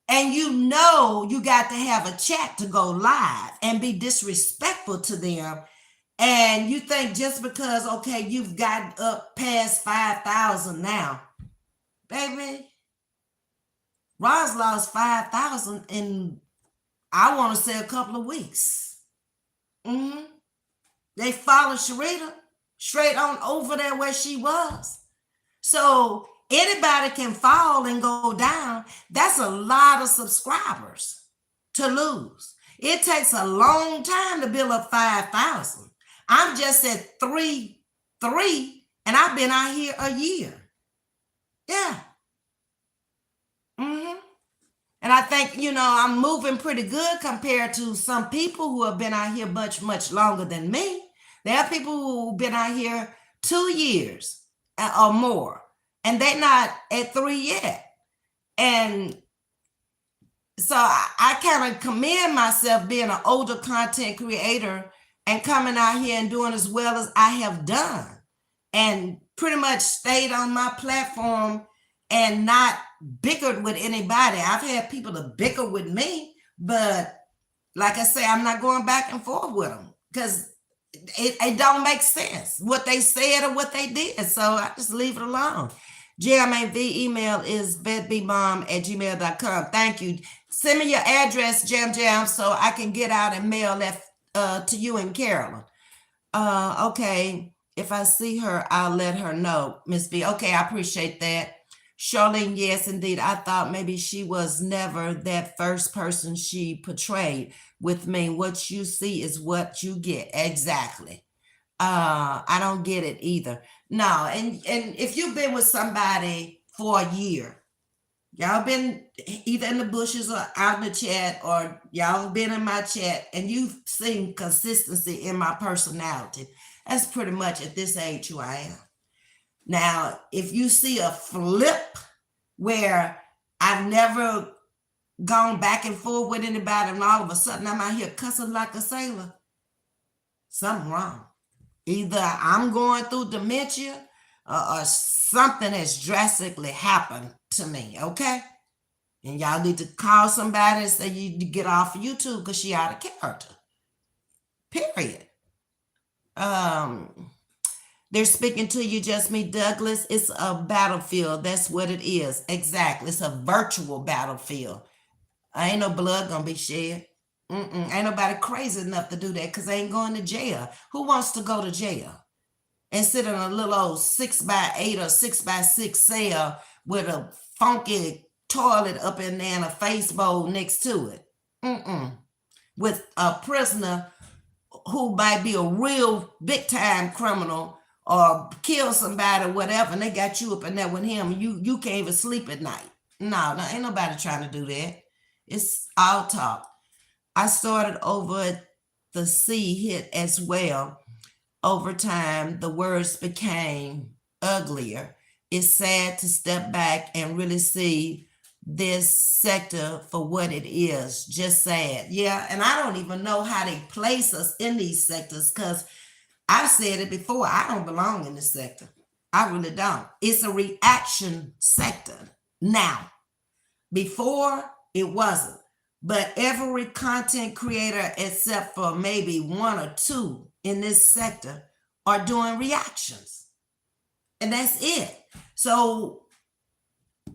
and you know you got to have a chat to go live and be disrespectful to them? And you think just because, okay, you've gotten up past 5,000 now, baby, Roz lost 5,000 in, I want to say, a couple of weeks. They followed Sharita straight on over there where she was. So anybody can fall and go down. That's a lot of subscribers to lose. It takes a long time to build up 5,000. I'm just at 3, and I've been out here a year. Yeah. And I think, you know, I'm moving pretty good compared to some people who have been out here much, much longer than me. There are people who've been out here 2 years or more, and they're not at 3 yet. And so I kind of commend myself being an older content creator and coming out here and doing as well as I have done, and pretty much stayed on my platform and not bickered with anybody. I've had people to bicker with me, but like I say, I'm not going back and forth with them because it don't make sense what they said or what they did. So I just leave it alone. Ms.V email is bedbemom@gmail.com. Thank you. Send me your address, Jam, so I can get out and mail that to you and Carolyn. Okay. If I see her, I'll let her know, Ms.V. Okay, I appreciate that. Charlene, yes, indeed. I thought maybe she was never that first person she portrayed with me. What you see is what you get. Exactly. I don't get it either. No, and if you've been with somebody for a year, y'all been either in the bushes or out in the chat, or y'all been in my chat, and you've seen consistency in my personality. That's pretty much at this age who I am. Now, if you see a flip where I've never gone back and forth with anybody, and all of a sudden I'm out here cussing like a sailor, something wrong. Either I'm going through dementia or something has drastically happened to me, okay? And y'all need to call somebody and say you get off of YouTube because she out of character. Period. They're speaking to you, Just Me Douglas. It's a battlefield. That's what it is. Exactly. It's a virtual battlefield. Ain't no blood gonna be shed. Ain't nobody crazy enough to do that because they ain't going to jail. Who wants to go to jail and sit in a little old 6x8 or 6x6 cell with a funky toilet up in there and a face bowl next to it? With a prisoner who might be a real big time criminal or kill somebody or whatever, and they got you up in there with him, and you can't even sleep at night. No, ain't nobody trying to do that. It's all talk. I started over at the C hit as well. Over time, the words became uglier. It's sad to step back and really see this sector for what it is. Just sad. Yeah, and I don't even know how they place us in these sectors because I've said it before. I don't belong in this sector. I really don't. It's a reaction sector now. Before, it wasn't. But every content creator, except for maybe one or two in this sector, are doing reactions. And that's it. So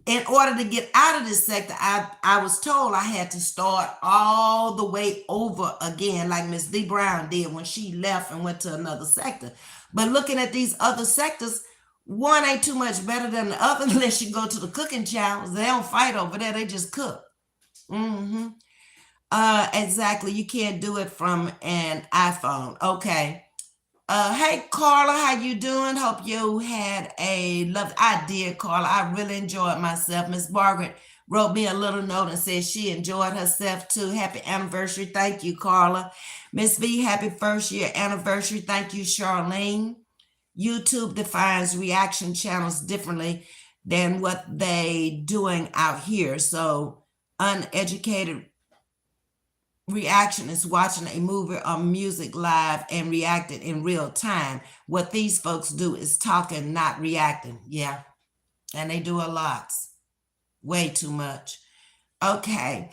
in order to get out of this sector, I was told I had to start all the way over again, like Ms.V Brown did when she left and went to another sector. But looking at these other sectors, one ain't too much better than the other unless you go to the cooking channels. They don't fight over there. They just cook. Exactly. You can't do it from an iPhone. Okay. Hey, Carla, how you doing? Hope you had a lovely... I did, Carla. I really enjoyed myself. Miss Margaret wrote me a little note and said she enjoyed herself too. Happy anniversary. Thank you, Carla. Miss V, happy first year anniversary. Thank you, Charlene. YouTube defines reaction channels differently than what they doing out here. So uneducated reaction is watching a movie or music live and reacting in real time. What these folks do is talking, not reacting. Yeah. And they do a lot. Way too much. Okay.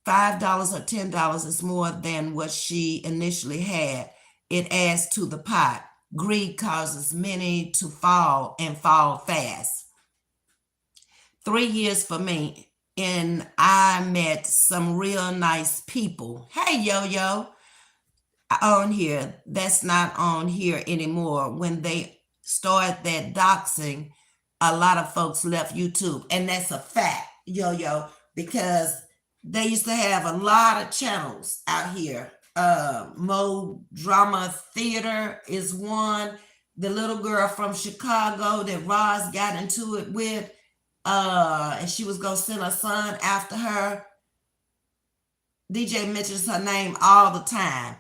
$5 or $10 is more than what she initially had. It adds to the pot. Greed causes many to fall and fall fast. 3 years for me. And I met some real nice people. Hey, Yo-Yo, on here. That's not on here anymore. When they started that doxing, a lot of folks left YouTube. And that's a fact, Yo-Yo, because they used to have a lot of channels out here. Mo Drama Theater is one. The little girl from Chicago that Roz got into it with, and she was gonna send her son after her. DJ mentions her name all the time.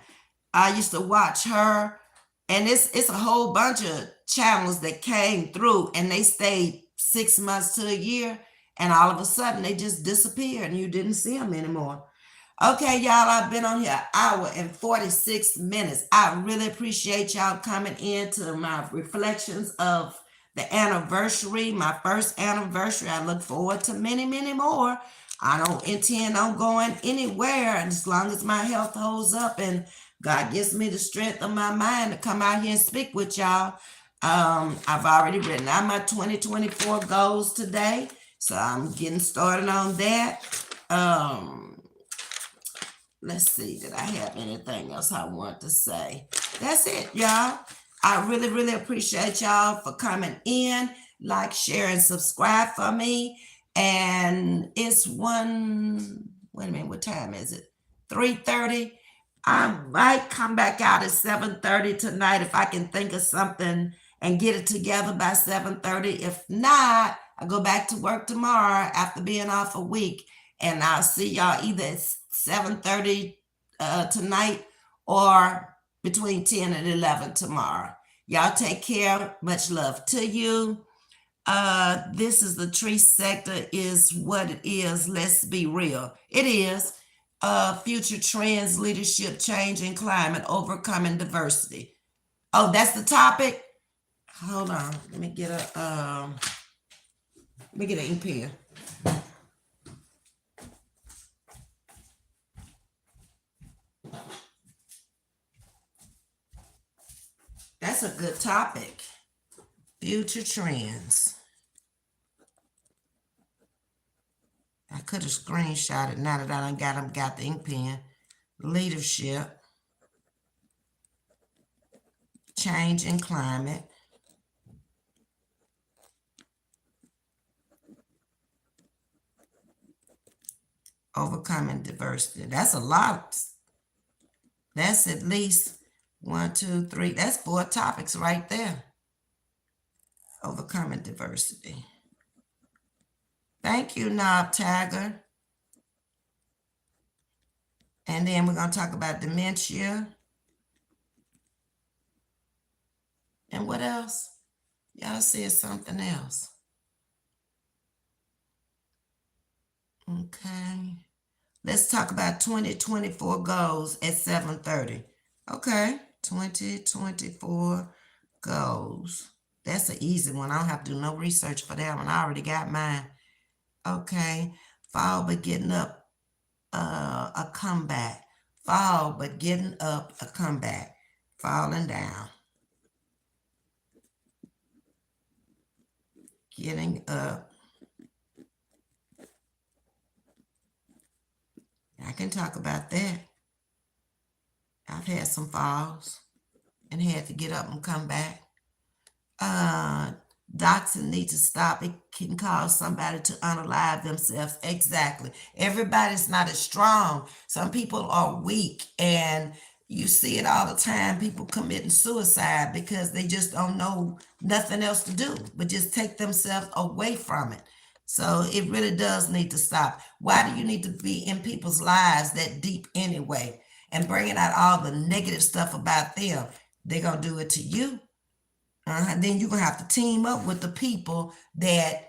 I used to watch her, and it's a whole bunch of channels that came through, and they stayed 6 months to a year, and all of a sudden they just disappeared, and you didn't see them anymore. Okay, y'all, I've been on here an hour and 46 minutes. I really appreciate y'all coming into my reflections of the anniversary, my first anniversary. I look forward to many, many more. I don't intend on going anywhere, and as long as my health holds up and God gives me the strength of my mind to come out here and speak with y'all. I've already written out my 2024 goals today, so I'm getting started on that. Let's see, did I have anything else I want to say? That's it, y'all. I really, really appreciate y'all for coming in. Like, share, and subscribe for me. And it's wait a minute, what time is it? 3:30. I might come back out at 7:30 tonight if I can think of something and get it together by 7:30. If not, I go back to work tomorrow after being off a week. And I'll see y'all either at 7:30 tonight or between 10 and 11 tomorrow. Y'all take care. Much love to you. This is the tree sector is what it is. Let's be real. It is. Future trends, leadership, change, and climate, overcoming diversity. Oh, that's the topic. Hold on. Let me get an ink pen. That's a good topic. Future trends. I could have screenshot it now that I done got the ink pen. Leadership. Change in climate. Overcoming diversity. That's a lot. That's at least 1, 2, 3. That's 4 topics right there. Overcoming diversity. Thank you, Knob Tagger. And then we're going to talk about dementia. And what else? Y'all said something else. Okay. Let's talk about 2024 goals at 7:30. Okay. 2024 goals. That's an easy one. I don't have to do no research for that one. I already got mine. Okay. Fall, but getting up a comeback. Fall, but getting up a comeback. Falling down. Getting up. I can talk about that. I've had some falls and had to get up and come back. Doxing need to stop. It can cause somebody to unalive themselves. Exactly. Everybody's not as strong. Some people are weak, and you see it all the time. People committing suicide because they just don't know nothing else to do but just take themselves away from it. So it really does need to stop. Why do you need to be in people's lives that deep anyway and bringing out all the negative stuff about them? They're going to do it to you. Then you're going to have to team up with the people that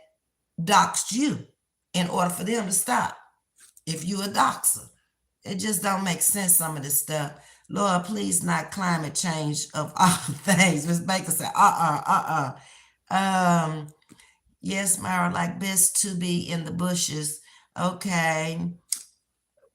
doxed you in order for them to stop. If you're a doxer, it just don't make sense, some of this stuff. Lord, please not climate change of all things. Ms. Baker said, yes, Myra, like best to be in the bushes. Okay.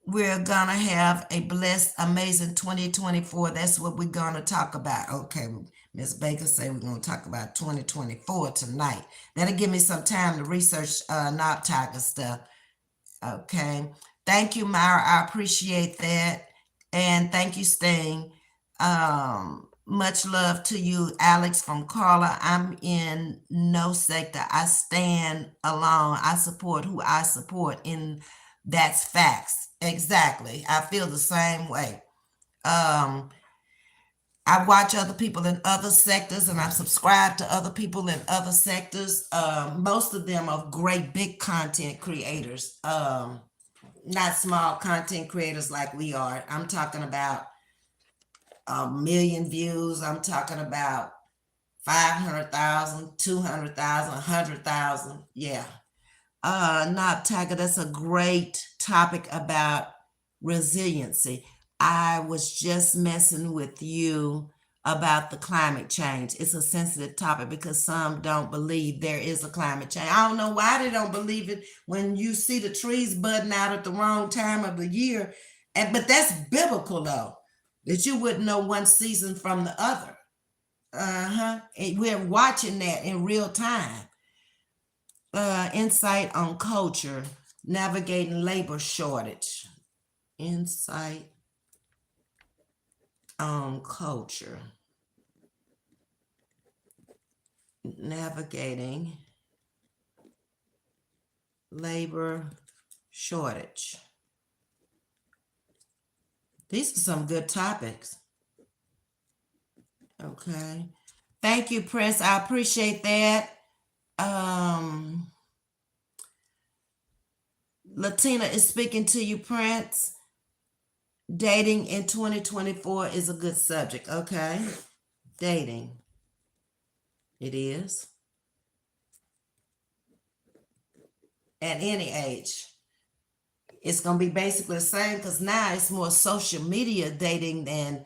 We're going to have a blessed, amazing 2024. That's what we're going to talk about. Okay. Ms. Baker said we're going to talk about 2024 tonight. That'll give me some time to research Knob Tiger stuff. Okay. Thank you, Myra. I appreciate that. And thank you, Sting. Much love to you, Alex from Carla. I'm in no sector. I stand alone. I support who I support, and that's facts. Exactly. I feel the same way. I watch other people in other sectors, and I subscribe to other people in other sectors. Most of them are great big content creators, not small content creators like we are. I'm talking about 1 million views. I'm talking about 500,000, 200,000, 100,000. Yeah. Knob Tiger, that's a great topic about resiliency. I was just messing with you about the climate change. It's a sensitive topic because some don't believe there is a climate change. I don't know why they don't believe it when you see the trees budding out at the wrong time of the year. But that's biblical, though, that you wouldn't know one season from the other. And we're watching that in real time. Insight on culture, navigating labor shortage. Insight on culture, navigating labor shortage. These are some good topics. Okay. Thank you, Prince. I appreciate that. Latina is speaking to you, Prince. Dating in 2024 is a good subject. Okay. Dating. It is. At any age. It's going to be basically the same because now it's more social media dating than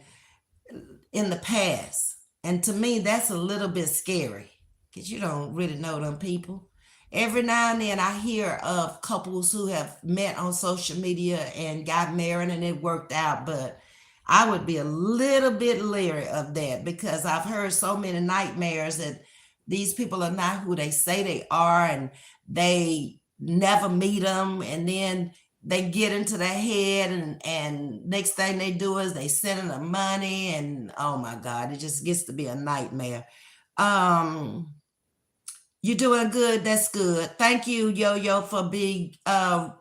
in the past. And to me, that's a little bit scary because you don't really know them people. Every now and then I hear of couples who have met on social media and got married and it worked out, but I would be a little bit leery of that because I've heard so many nightmares that These people are not who they say they are, and they never meet them, and then they get into their head, and next thing they do is they sending them money, and oh my God, it just gets to be a nightmare. You're doing good. That's good. Thank you, Yo-Yo, for being a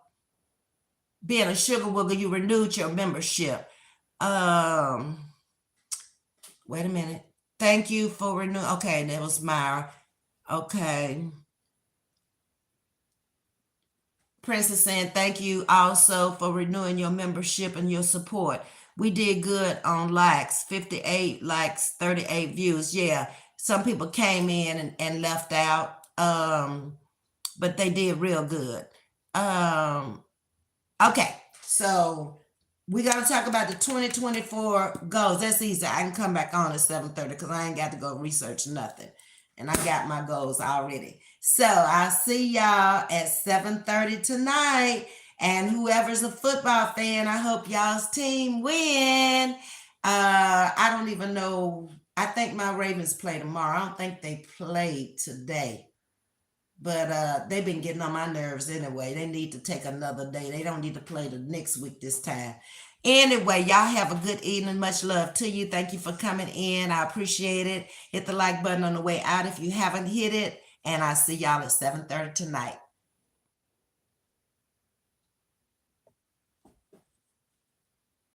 sugar wiggle. You renewed your membership. Wait a minute. Thank you for renewing. Okay, that was Myra. Okay. Princess saying thank you also for renewing your membership and your support. We did good on likes, 58 likes, 38 views. Yeah, some people came in and left out, but they did real good. Okay, so we got to talk about the 2024 goals. That's easy. I can come back on at 7:30 because I ain't got to go research nothing. And I got my goals already. So I'll see y'all at 7:30 tonight. And whoever's a football fan, I hope y'all's team win. I don't even know. I think my Ravens play tomorrow. I don't think they played today. But they've been getting on my nerves anyway. They need to take another day. They don't need to play the next week this time. Anyway, y'all have a good evening. Much love to you. Thank you for coming in. I appreciate it. Hit the like button on the way out if you haven't hit it. And I'll see y'all at 7:30 tonight.